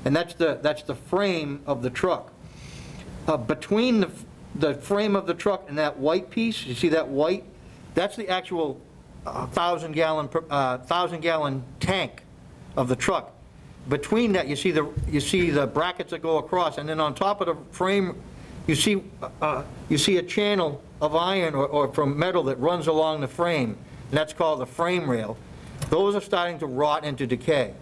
and that's the frame of the truck. Between the frame of the truck and that white piece, you see that white? That's the actual 1,000-gallon tank of the truck. Between that, you see the brackets that go across, and then on top of the frame you see a channel of iron or from metal that runs along the frame, and that's called the frame rail. Those are starting to rot into decay.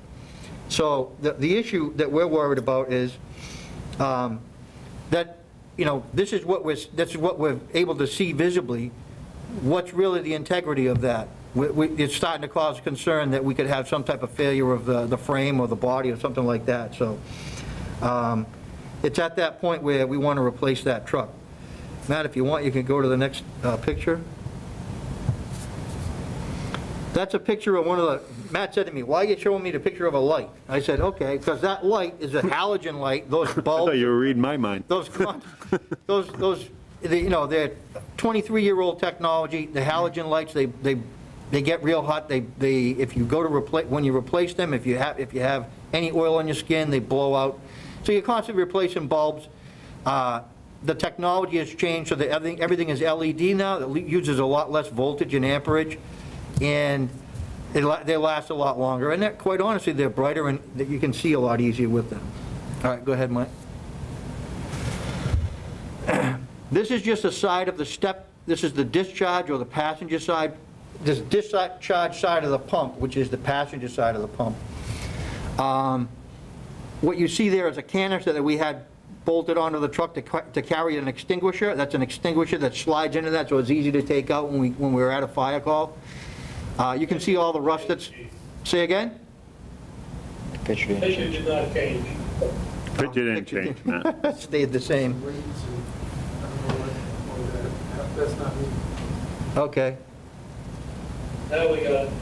So the issue that we're worried about is that, you know, this is what we're able to see visibly. What's really the integrity of that? It's starting to cause concern that we could have some type of failure of the frame or the body or something like that. So it's at that point where we want to replace that truck. Matt, if you want, you can go to the next picture. That's a picture of one of the, Matt said to me, why are you showing me the picture of a light? I said, okay, because that light is a halogen light, those I bulbs. thought you were reading my mind. You know, they're 23-year-old technology, the halogen lights, they get real hot, if you go to replace, when you replace them, if you have any oil on your skin, they blow out. So you're constantly replacing bulbs. The technology has changed so that everything is LED now, that uses a lot less voltage and amperage, and they last a lot longer. And quite honestly, they're brighter and you can see a lot easier with them. All right, go ahead, Mike. This is just a side of the step. This is the discharge or the passenger side. This discharge side of the pump, which is the passenger side of the pump. What you see there is a canister that we had bolted onto the truck to carry an extinguisher. That's an extinguisher that slides into that, so it's easy to take out when we're at a fire call. You can see all the rust that's... Say again? Picture did not change. Picture didn't change, Matt. Stayed the same. Wait and see. I don't know what that's not me. Okay. Now we got it.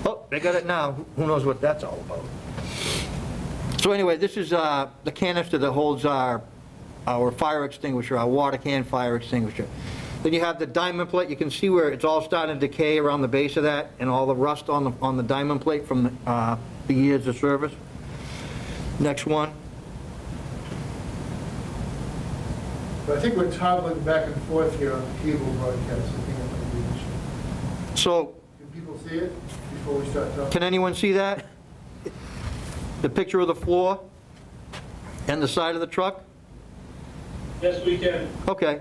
Oh, they got it now. Who knows what that's all about? So anyway, this is the canister that holds our fire extinguisher, our water can fire extinguisher. Then you have the diamond plate. You can see where it's all starting to decay around the base of that, and all the rust on the diamond plate from the years of service. Next one. But I think we're toggling back and forth here on the cable broadcast. I think it might be an issue. So, Can people see it before we start talking? can anyone see that? The picture of the floor and the side of the truck? Yes, we can. Okay.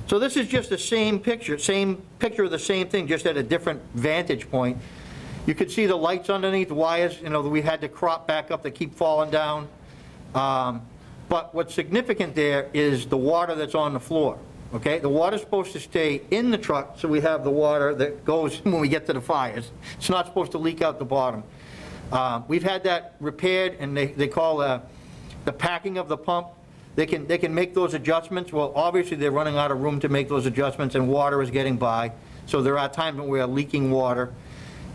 So this is just the same picture of the same thing, just at a different vantage point. You can see the lights underneath, the wires, you know, that we had to crop back up to keep falling down. But what's significant there is the water that's on the floor, okay? The water's supposed to stay in the truck, so we have the water that goes when we get to the fires. It's not supposed to leak out the bottom. We've had that repaired, and they call the packing of the pump. They can make those adjustments. Well, obviously, they're running out of room to make those adjustments, and water is getting by. So there are times when we're leaking water,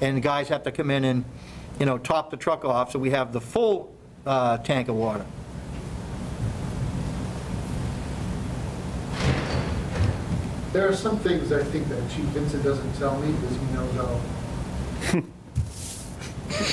and the guys have to come in and, you know, top the truck off, so we have the full tank of water. There are some things I think that Chief Vincent doesn't tell me because he knows I'll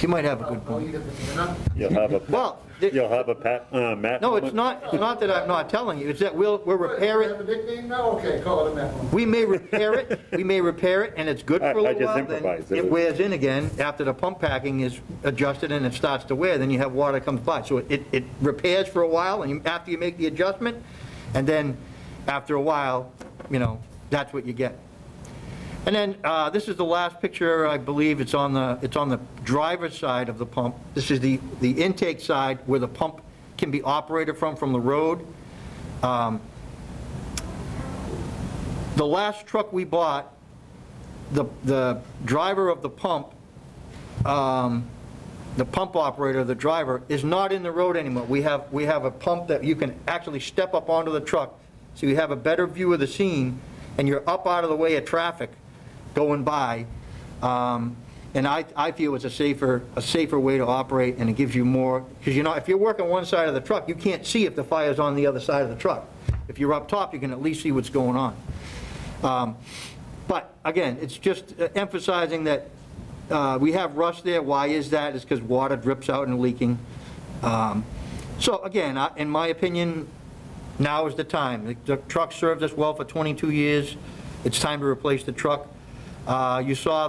You might have a good I'll point. eat it with dinner. You'll have a, Well, Matt. no, it's not that I'm not telling you. It's that we'll repair You have it. a nickname now? Okay, call it a Matt. We may repair it, and it's good for a I little just while. improvised. Then it wears in again after the pump packing is adjusted and it starts to wear. Then you have water comes by. So it repairs for a while, and after you make the adjustment, and then after a while, you know, that's what you get. And then this is the last picture. I believe it's on the driver's side of the pump. This is the intake side where the pump can be operated from the road. The last truck we bought, the driver of the pump, the pump operator, the driver, is not in the road anymore. We have a pump that you can actually step up onto the truck, so you have a better view of the scene, and you're up out of the way of traffic going by. And I feel it's a safer way to operate, and it gives you more, because you know, if you're working one side of the truck, you can't see if the fire's on the other side of the truck. If you're up top, you can at least see what's going on. But again, it's just emphasizing that we have rust there. Why is that? It's because water drips out and leaking. So again, in my opinion, now is the time. The truck served us well for 22 years. It's time to replace the truck. You saw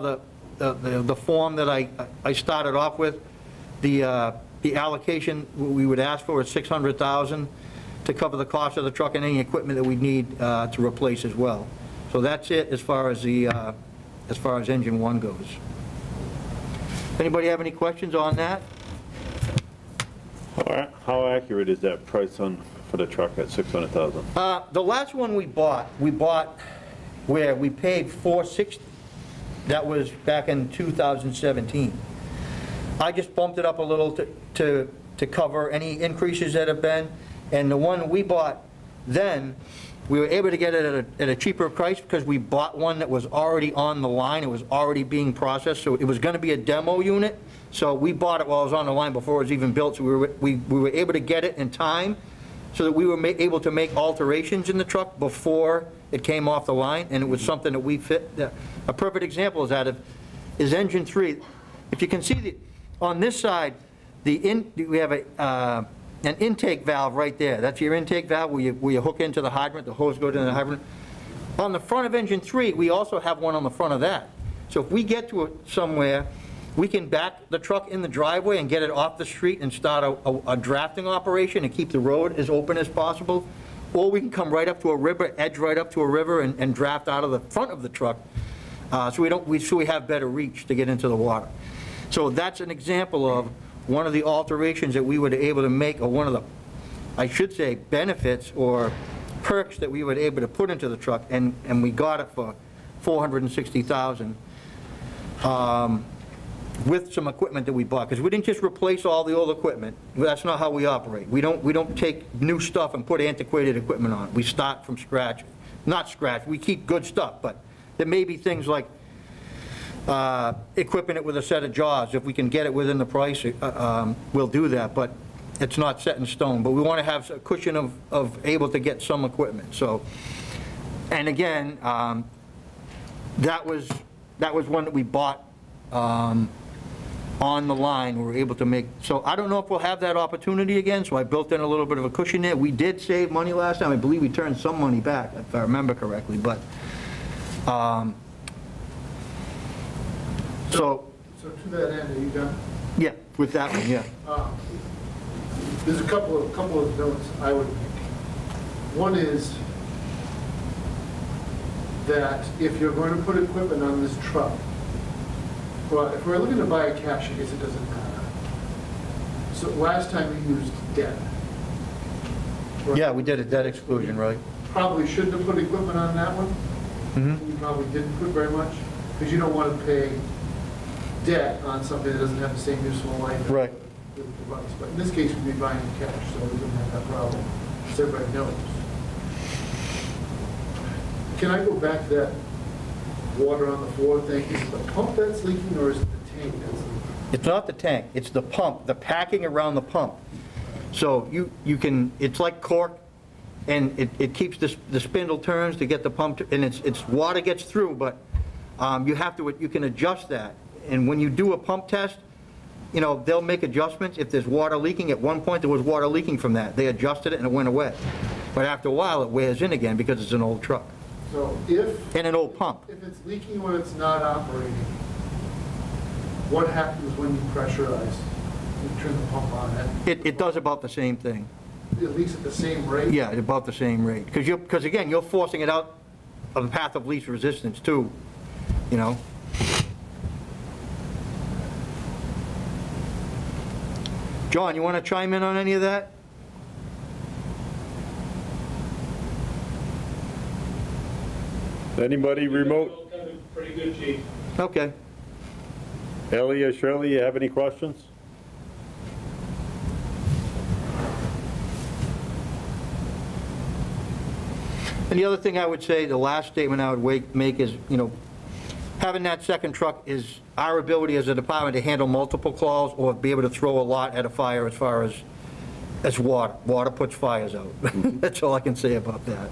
the form that I started off with. The allocation we would ask for is $600,000. to cover the cost of the truck and any equipment that we need to replace as well. So that's it as far as engine one goes. Anybody have any questions on that? How accurate is that price for the truck at $600,000? The last one we bought where we paid $460. That was back in 2017. I just bumped it up a little to cover any increases that have been. And the one we bought then, we were able to get it at a cheaper price because we bought one that was already on the line. It was already being processed, so it was going to be a demo unit. So we bought it while it was on the line before it was even built, so we were able to get it in time so that we were able to make alterations in the truck before it came off the line, and it was something that we fit. A perfect example is that is engine 3. If you can see on this side, we have an intake valve right there. That's your intake valve where you hook into the hydrant, the hose goes into the hydrant. On the front of engine 3, we also have one on the front of that. So if we get to somewhere, we can back the truck in the driveway and get it off the street and start a drafting operation and keep the road as open as possible. Or we can come right up to a river, edge right up to a river and draft out of the front of the truck so we have better reach to get into the water. So that's an example of one of the alterations that we were able to make, or one of the, I should say, benefits or perks that we were able to put into the truck, and we got it for $460,000 with some equipment that we bought, because we didn't just replace all the old equipment. That's not how we operate. We don't take new stuff and put antiquated equipment on. We start from scratch. Not scratch, we keep good stuff, but there may be things like equipping it with a set of jaws. If we can get it within the price, we'll do that, but it's not set in stone. But we want to have a cushion of able to get some equipment. So, and again, that was one that we bought on the line. We were able to make, so I don't know if we'll have that opportunity again, so I built in a little bit of a cushion there. We did save money last time. I believe we turned some money back, if I remember correctly, but so to that end, are you done? Yeah, with that one, yeah. There's a couple of notes I would make. One is that if you're going to put equipment on this truck, well, if we're looking to buy a cash, I guess it doesn't matter. So last time we used debt. Right? Yeah, we did a debt exclusion, right? Probably shouldn't have put equipment on that one. Mm-hmm. You probably didn't put very much, because you don't want to pay debt on something that doesn't have the same useful life. Right. But in this case, we'd be buying cash, so we wouldn't have that problem, as everybody knows. Can I go back to that water on the floor thing? Is it the pump that's leaking, or is it the tank that's leaking? It's not the tank, it's the pump, the packing around the pump. So you can, it's like cork, and it keeps the spindle turns to get the pump, and it's water gets through, but you can adjust that. And when you do a pump test, you know, they'll make adjustments. If there's water leaking, at one point there was water leaking from that. They adjusted it and it went away. But after a while, it wears in again because it's an old truck. So if... And an old pump. If it's leaking when it's not operating, what happens when you pressurize? You turn the pump on It does about the same thing. It leaks at the same rate? Yeah, about the same rate. Because again, you're forcing it out of the path of least resistance too, you know. John, you want to chime in on any of that? Anybody remote? Pretty good, Chief. Okay. Ellie or Shirley, you have any questions? And the other thing I would say, the last statement I would make is, you know, having that second truck is our ability as a department to handle multiple calls or be able to throw a lot at a fire as far as water. Water puts fires out. That's all I can say about that.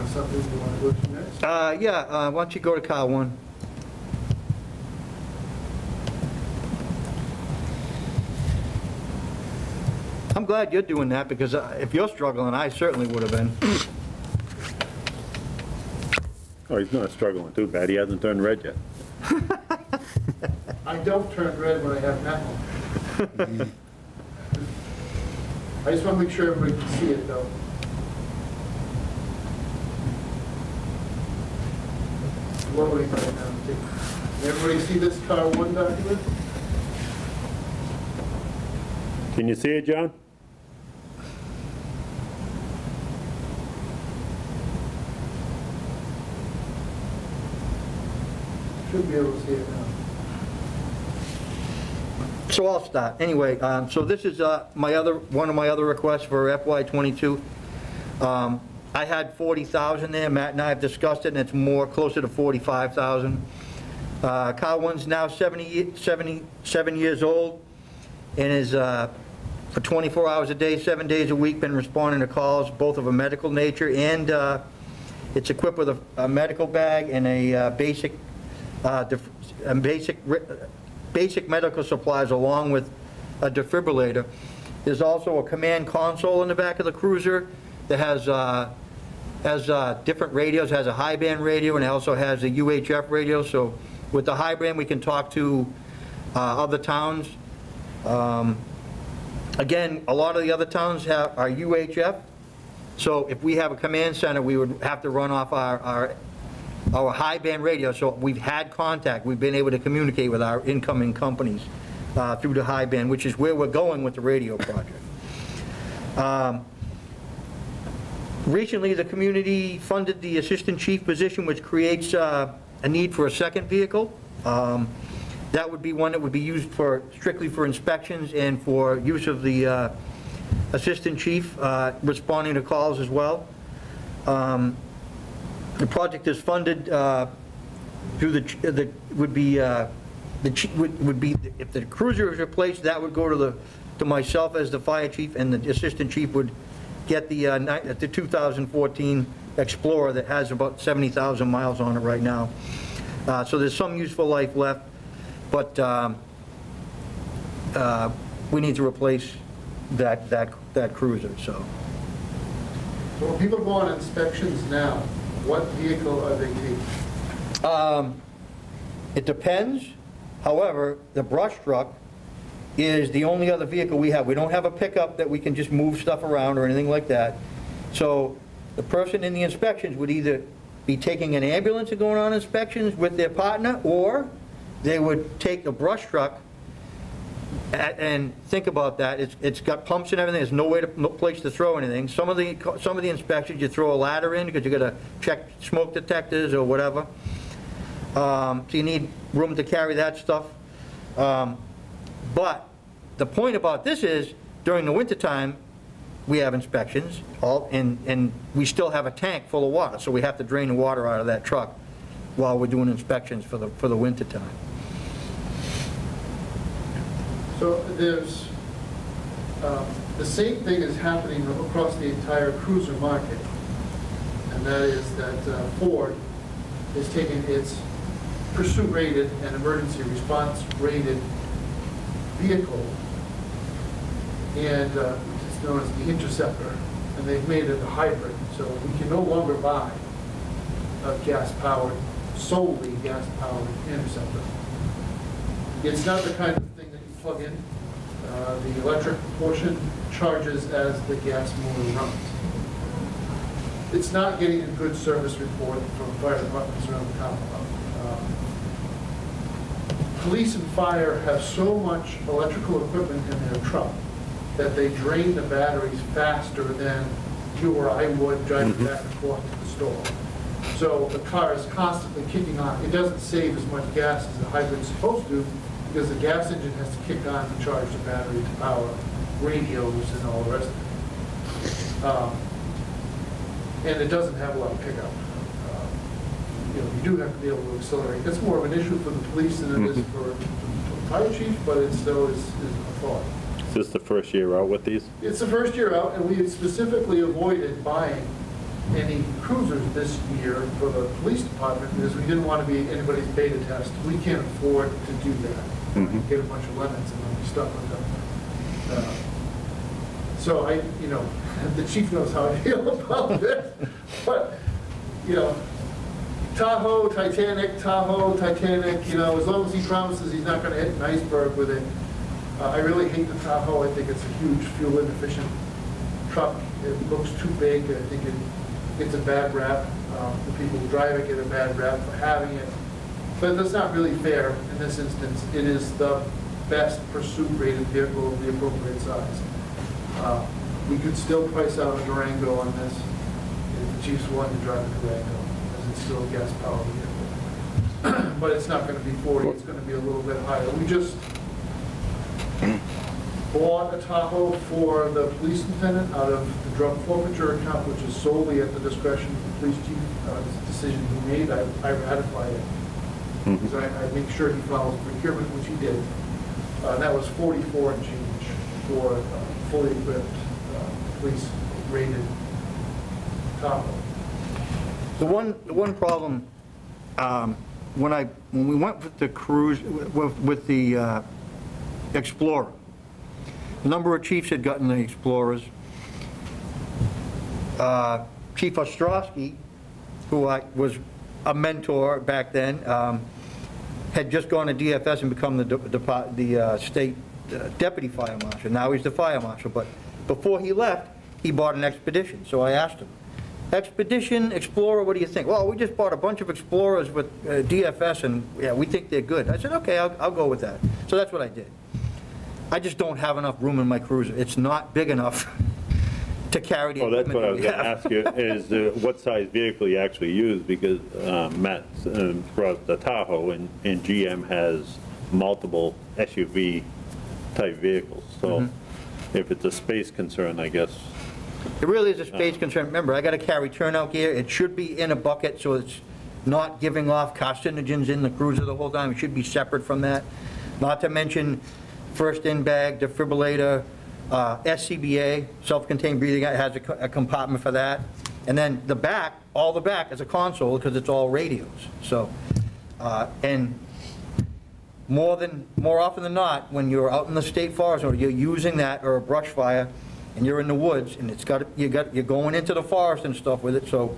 Something you want to go to next? Yeah, why don't you go to car 1? I'm glad you're doing that, because if you're struggling, I certainly would have been. Oh, he's not struggling too bad. He hasn't turned red yet. I don't turn red when I have Matt on. I just want to make sure everybody can see it, though. Loading right now. Everybody see this car 1 document? Can you see it, John? Should be able to see it now. So I'll start. Anyway, so this is one of my other requests for FY22. I had 40,000 there. Matt and I have discussed it, and it's more closer to 45,000. Car 1's now 77 years old and is for 24 hours a day, 7 days a week, been responding to calls, both of a medical nature, and it's equipped with a medical bag and a basic medical supplies along with a defibrillator. There's also a command console in the back of the cruiser that has different radios, has a high band radio, and it also has a UHF radio. So with the high band, we can talk to other towns. Again, a lot of the other towns are UHF. So if we have a command center, we would have to run off our high band radio. So we've had contact. We've been able to communicate with our incoming companies through the high band, which is where we're going with the radio project. Recently, the community funded the assistant chief position, which creates a need for a second vehicle. That would be one that would be used strictly for inspections and for use of the assistant chief responding to calls as well. The project is funded through if the cruiser is replaced, that would go to myself as the fire chief, and the assistant chief would get the 2014 Explorer that has about 70,000 miles on it right now. So there's some useful life left, but we need to replace that cruiser. So when people go on inspections now, what vehicle are they taking? It depends. However, the brush truck is the only other vehicle we have. We don't have a pickup that we can just move stuff around or anything like that. So the person in the inspections would either be taking an ambulance and going on inspections with their partner, or they would take the brush truck and think about that. It's got pumps and everything. There's no place to throw anything. Some of the inspections you throw a ladder in because you got to check smoke detectors or whatever. So you need room to carry that stuff. But the point about this is, during the wintertime, we have inspections, and we still have a tank full of water, so we have to drain the water out of that truck while we're doing inspections for the wintertime. So there's, the same thing is happening across the entire cruiser market, and that is that Ford is taking its pursuit-rated and emergency response-rated vehicle, and it's known as the Interceptor, and they've made it a hybrid, so we can no longer buy a gas-powered, solely gas-powered Interceptor. It's not the kind of thing that you plug in. The electric portion charges as the gas motor runs. It's not getting a good service report from fire departments around the Commonwealth. Police and fire have so much electrical equipment in their truck that they drain the batteries faster than you or I would driving back and forth to the store. So the car is constantly kicking on. It doesn't save as much gas as the hybrid's supposed to, because the gas engine has to kick on to charge the battery to power radios and all the rest of it. And it doesn't have a lot of pickup. You do have to be able to accelerate. That's more of an issue for the police than it is for the fire chief, but it still is a thought. Is this the first year out with these? It's the first year out, and we had specifically avoided buying any cruisers this year for the police department because we didn't want to be anybody's beta test. We can't afford to do that. Get a bunch of lemons and then be stuck with them. So the chief knows how I feel about this, but Tahoe, Titanic, you know, as long as he promises he's not gonna hit an iceberg with it. I really hate the Tahoe. I think it's a huge fuel inefficient truck. It looks too big. I think it gets a bad rap. The people who drive it get a bad rap for having it. But that's not really fair in this instance. It is the best pursuit rated vehicle of the appropriate size. We could still price out a Durango on this if the chief's willing to drive a Durango, as it's still a gas powered vehicle. But it's not going to be 40, it's going to be a little bit higher. We just bought a Tahoe for the police lieutenant out of the drug forfeiture account, which is solely at the discretion of the police chief. It's a decision he made. I ratify it. Because I make sure he follows procurement, which he did. That was 44 and change for fully equipped police rated Tahoe. The one problem, when we went with the Cruise, with the Explorer, a number of chiefs had gotten the Explorers. Chief Ostrowski, who was a mentor back then, had just gone to DFS and become the state deputy fire marshal. Now he's the fire marshal, but before he left, he bought an Expedition. So I asked him, Expedition, Explorer, what do you think? Well, we just bought a bunch of Explorers with DFS, and yeah, we think they're good. I said, okay, I'll go with that. So that's what I did. I just don't have enough room in my Cruiser. It's not big enough to carry the equipment. That's what I was going to have. ask you, is what size vehicle you actually use, because Matt brought the Tahoe, and GM has multiple SUV type vehicles. So if it's a space concern, I guess. It really is a space concern. Remember, I got to carry turnout gear. It should be in a bucket, so it's not giving off carcinogens in the Cruiser the whole time. It should be separate from that. Not to mention first in bag, defibrillator, SCBA, self-contained breathing, it has a compartment for that. And then the back, all the back is a console because it's all radios. So, and more often than not, when you're out in the state forest or you're using that or a brush fire and you're in the woods and you're going into the forest and stuff with it, so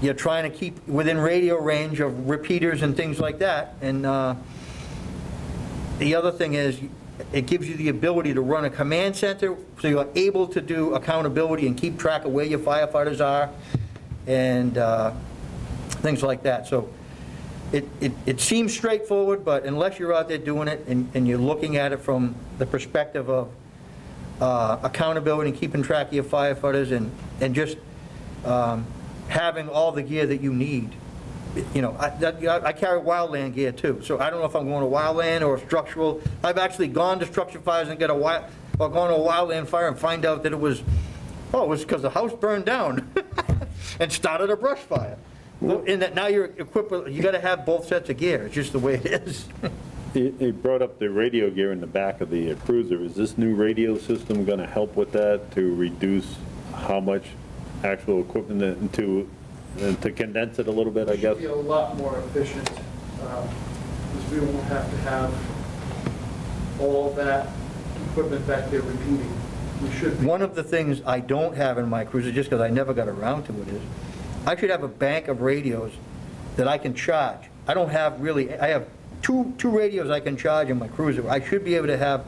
you're trying to keep within radio range of repeaters and things like that. And the other thing is, it gives you the ability to run a command center, so you're able to do accountability and keep track of where your firefighters are and things like that. So it seems straightforward, but unless you're out there doing it and you're looking at it from the perspective of accountability and keeping track of your firefighters and just having all the gear that you need. You know, I carry wildland gear too, so I don't know if I'm going to wildland or structural. I've actually gone to structure fires and gone to a wildland fire and find out that it was because the house burned down and started a brush fire. And that now you're equipped with, you got to have both sets of gear. It's just the way it is. He brought up the radio gear in the back of the Cruiser. Is this new radio system going to help with that to reduce how much actual equipment to condense it a little bit, I guess? It should be a lot more efficient, because we won't have to have all that equipment back there repeating. We should be. One of the things I don't have in my Cruiser, just because I never got around to it, is I should have a bank of radios that I can charge. I don't have really, I have two radios I can charge in my Cruiser. I should be able to have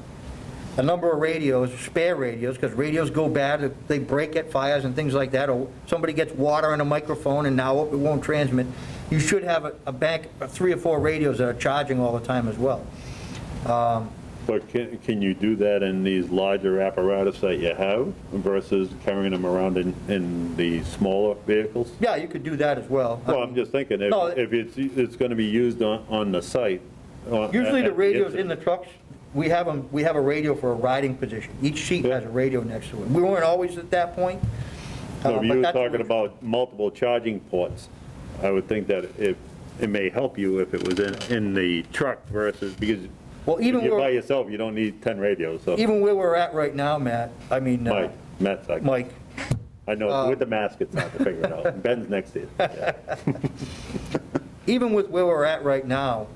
a number of radios, spare radios, because radios go bad, they break at fires and things like that, or somebody gets water in a microphone and now it won't transmit. You should have a bank of 3 or 4 radios that are charging all the time as well. But can you do that in these larger apparatus that you have versus carrying them around in the smaller vehicles? Yeah, you could do that as well. Well, I'm just thinking, if it's going to be used on the site. Usually the radios in the trucks, we have a radio for a riding position. Each seat has a radio next to it. We weren't always at that point. So if you were talking about multiple charging ports, I would think that it may help you if it was in the truck versus, because well, even if you're by yourself, you don't need 10 radios. So. Even where we're at right now, Matt, I mean... Mike. I know, with the mask, it's hard to figure it out. Ben's next to you. Yeah. Even with where we're at right now,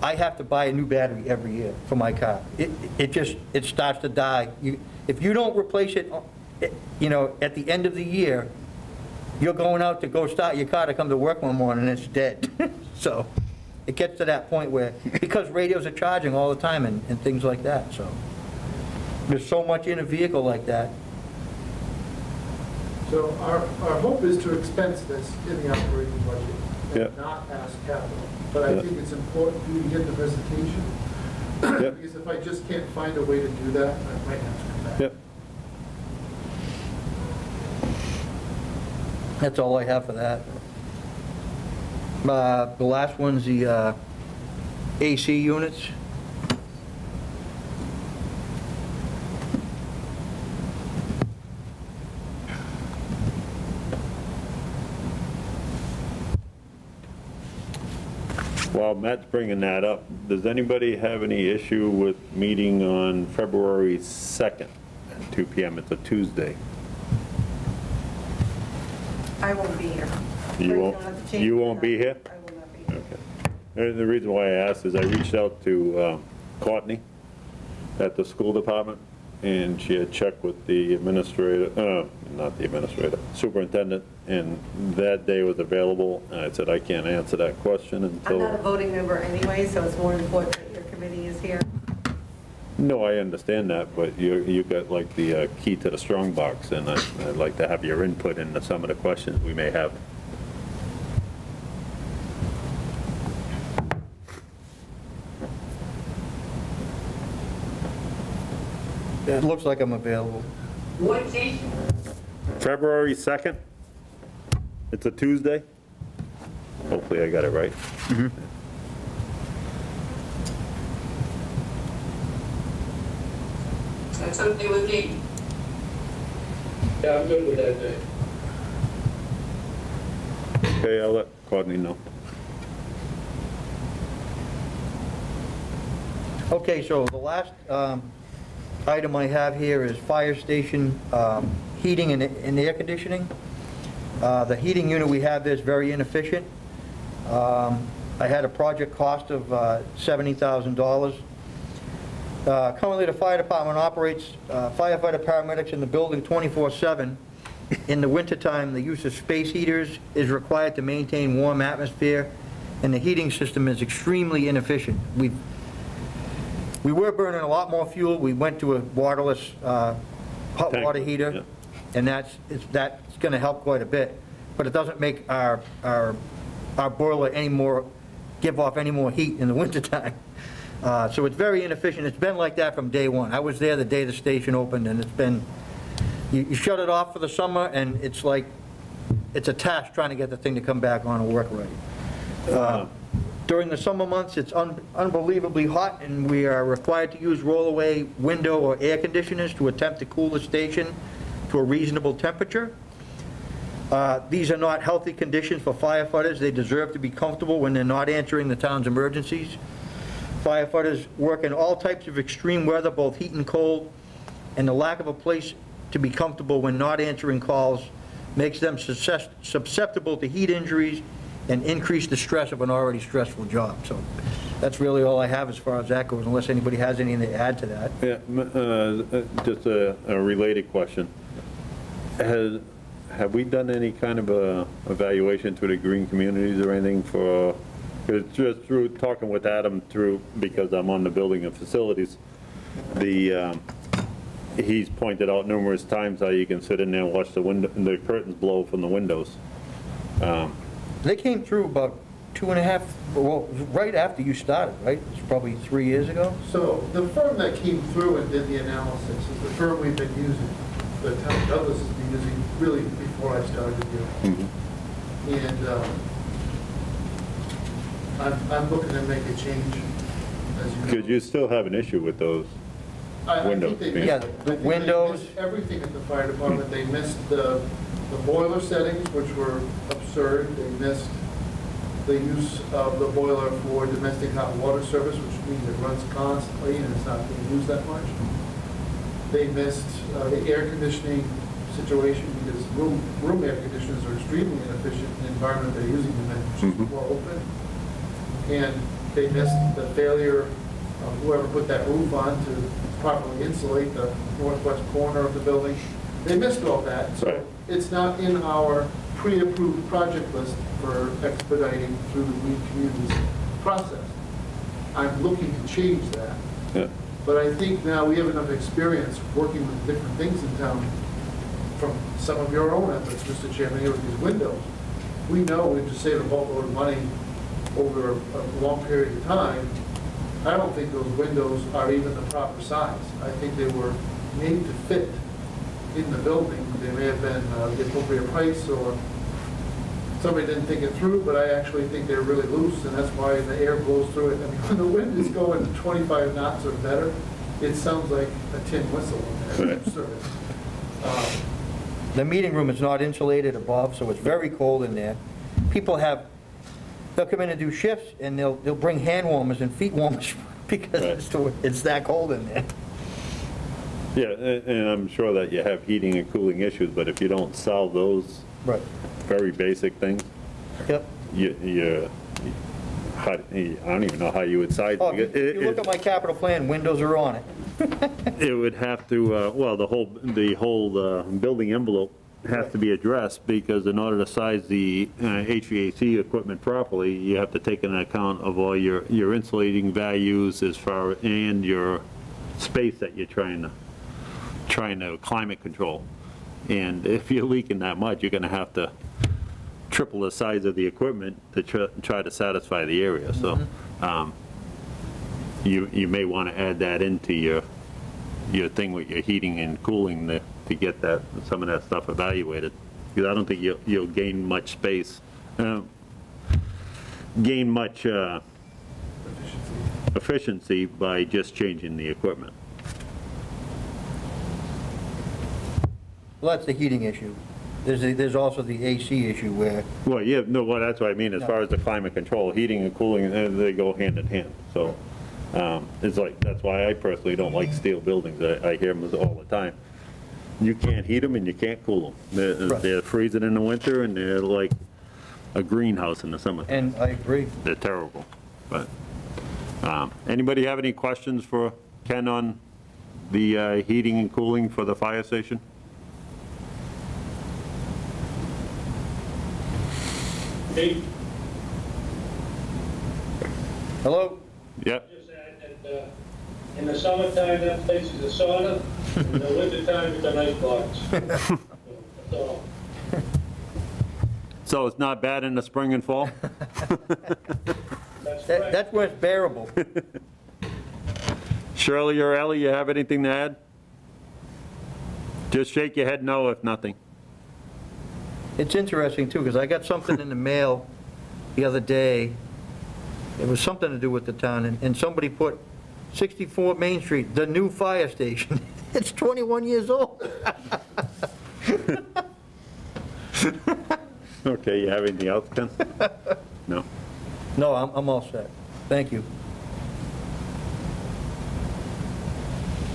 I have to buy a new battery every year for my car. It starts to die. If you don't replace it, you know, at the end of the year, you're going out to go start your car to come to work one morning and it's dead. So it gets to that point where, because radios are charging all the time and things like that, so. There's so much in a vehicle like that. So our hope is to expense this in the operating budget Yeah. and not ask capital. But I Yeah. think it's important for you to get the presentation. Yeah. Because if I just can't find a way to do that, I might have to come back. Yep. That's all I have for that. The last one's the AC units. While Matt's bringing that up, does anybody have any issue with meeting on February 2nd at 2 PM? It's a Tuesday. I won't be here. You don't won't- have to change you it. won't be here? I will not be here. Okay. And the reason why I asked is I reached out to Courtney at the school department, and she had checked with the administrator, not the administrator, superintendent, and that day was available. And I said, I can't answer that question I'm until... not a voting member anyway, so it's more important that your committee is here. No, I understand that, but you got like the key to the strong box, and I'd like to have your input into some of the questions we may have. It looks like I'm available. What date? February 2nd? It's a Tuesday? Hopefully I got it right. That's okay with me. Yeah, I'm good with that day. Okay, I'll let Courtney know. Okay, so the last item I have here is fire station heating and air conditioning. The heating unit we have there is very inefficient. I had a project cost of $70,000. Currently, the fire department operates firefighter paramedics in the building 24/7. In the wintertime, the use of space heaters is required to maintain warm atmosphere, and the heating system is extremely inefficient. We were burning a lot more fuel. We went to a waterless hot Tank, water heater, yeah. and that's going to help quite a bit. But it doesn't make our boiler give off any more heat in the wintertime. So it's very inefficient. It's been like that from day one. I was there the day the station opened, and it's been, you shut it off for the summer, and it's like, it's a task trying to get the thing to come back on and work right. During the summer months, it's unbelievably hot, and we are required to use roll-away window or air conditioners to attempt to cool the station to a reasonable temperature. These are not healthy conditions for firefighters. They deserve to be comfortable when they're not answering the town's emergencies. Firefighters work in all types of extreme weather, both heat and cold, and the lack of a place to be comfortable when not answering calls makes them susceptible to heat injuries and increase the stress of an already stressful job. So that's really all I have as far as that goes, unless anybody has anything to add to that. Yeah, just a related question. Have we done any kind of a evaluation to the green communities or anything for, it's just through talking with Adam because I'm on the building and facilities, he's pointed out numerous times how you can sit in there and watch the curtains blow from the windows. They came through about 2.5, well, right after you started, right? It's probably 3 years ago. So the firm that came through and did the analysis is the firm we've been using, the town Douglas has been using really before I started here. And I'm looking to make a change, as you know. Because you still have an issue with those windows. I think they Yeah, missed, the I think windows. they missed everything at the fire department. They missed the boiler settings, which were absurd. They missed the use of the boiler for domestic hot water service, which means it runs constantly and it's not being used that much. They missed the air conditioning situation, because room air conditioners are extremely inefficient in the environment they're using them in, which is more open. And they missed the failure of whoever put that roof on to properly insulate the northwest corner of the building. They missed all that, so Right. it's not in our pre-approved project list for expediting through the Green Communities process. I'm looking to change that. Yeah. But I think now we have enough experience working with different things in town from some of your own efforts, Mr. Chairman, here with these windows. We know we have to save a boatload of money over a long period of time. I don't think those windows are even the proper size. I think they were made to fit in the building. They may have been the appropriate price, or somebody didn't think it through, but I actually think they're really loose, and that's why the air blows through it. I mean, when the wind is going 25 knots or better, it sounds like a tin whistle in there. It's absurd. The meeting room is not insulated above, so it's very cold in there. People they'll come in and do shifts, and they'll bring hand warmers and feet warmers because it's that cold in there. Yeah, and I'm sure that you have heating and cooling issues, but if you don't solve those Right. very basic things, Yep. I don't even know how you would size Oh, it. if you look at my capital plan, windows are on it. It would have to, well, the whole building envelope has to be addressed, because in order to size the HVAC equipment properly, you have to take into account of all your insulating values and your space that you're trying to climate control. And if you're leaking that much, you're gonna have to triple the size of the equipment to try to satisfy the area. So you may want to add that into your thing with your heating and cooling to get some of that stuff evaluated. Because I don't think you'll gain much space, gain much efficiency by just changing the equipment. Well, that's the heating issue. There's also the AC issue where, Well, yeah, no, well, that's what I mean, as far as the climate control, heating and cooling, they go hand in hand. So it's like, that's why I personally don't like steel buildings. I hear them all the time. You can't heat them and you can't cool them. They're freezing in the winter, and they're like a greenhouse in the summer. and I agree. They're terrible. But anybody have any questions for Ken on the heating and cooling for the fire station? Hey, Hello? Yep. just add that, in the summertime, that place is a sauna, in the wintertime, it's an ice box. That's all. So it's not bad in the spring and fall? That's correct. That's where it's bearable. Shirley or Ellie, you have anything to add? Just shake your head no if nothing. It's interesting, too, because I got something in the mail the other day. It was something to do with the town, and somebody put 64 Main Street, the new fire station. It's 21 years old. Okay, you have anything else, Ken? No. No, I'm all set. Thank you.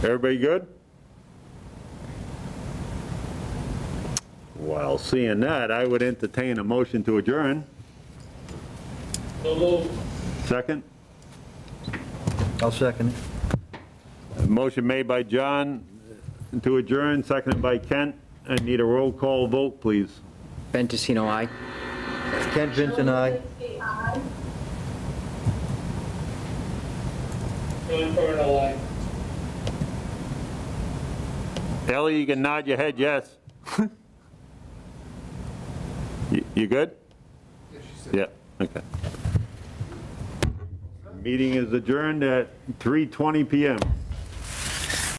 Everybody good? Well, seeing that, I would entertain a motion to adjourn. So moved. Second? I'll second it. Motion made by John to adjourn, seconded by Kent. I need a roll call vote, please. Ben Tessino, aye. Ken Vincent, aye. John Furno, aye. Ellie, you can nod your head yes. You good? Yeah, she said. Yeah, okay. Meeting is adjourned at 3:20 PM.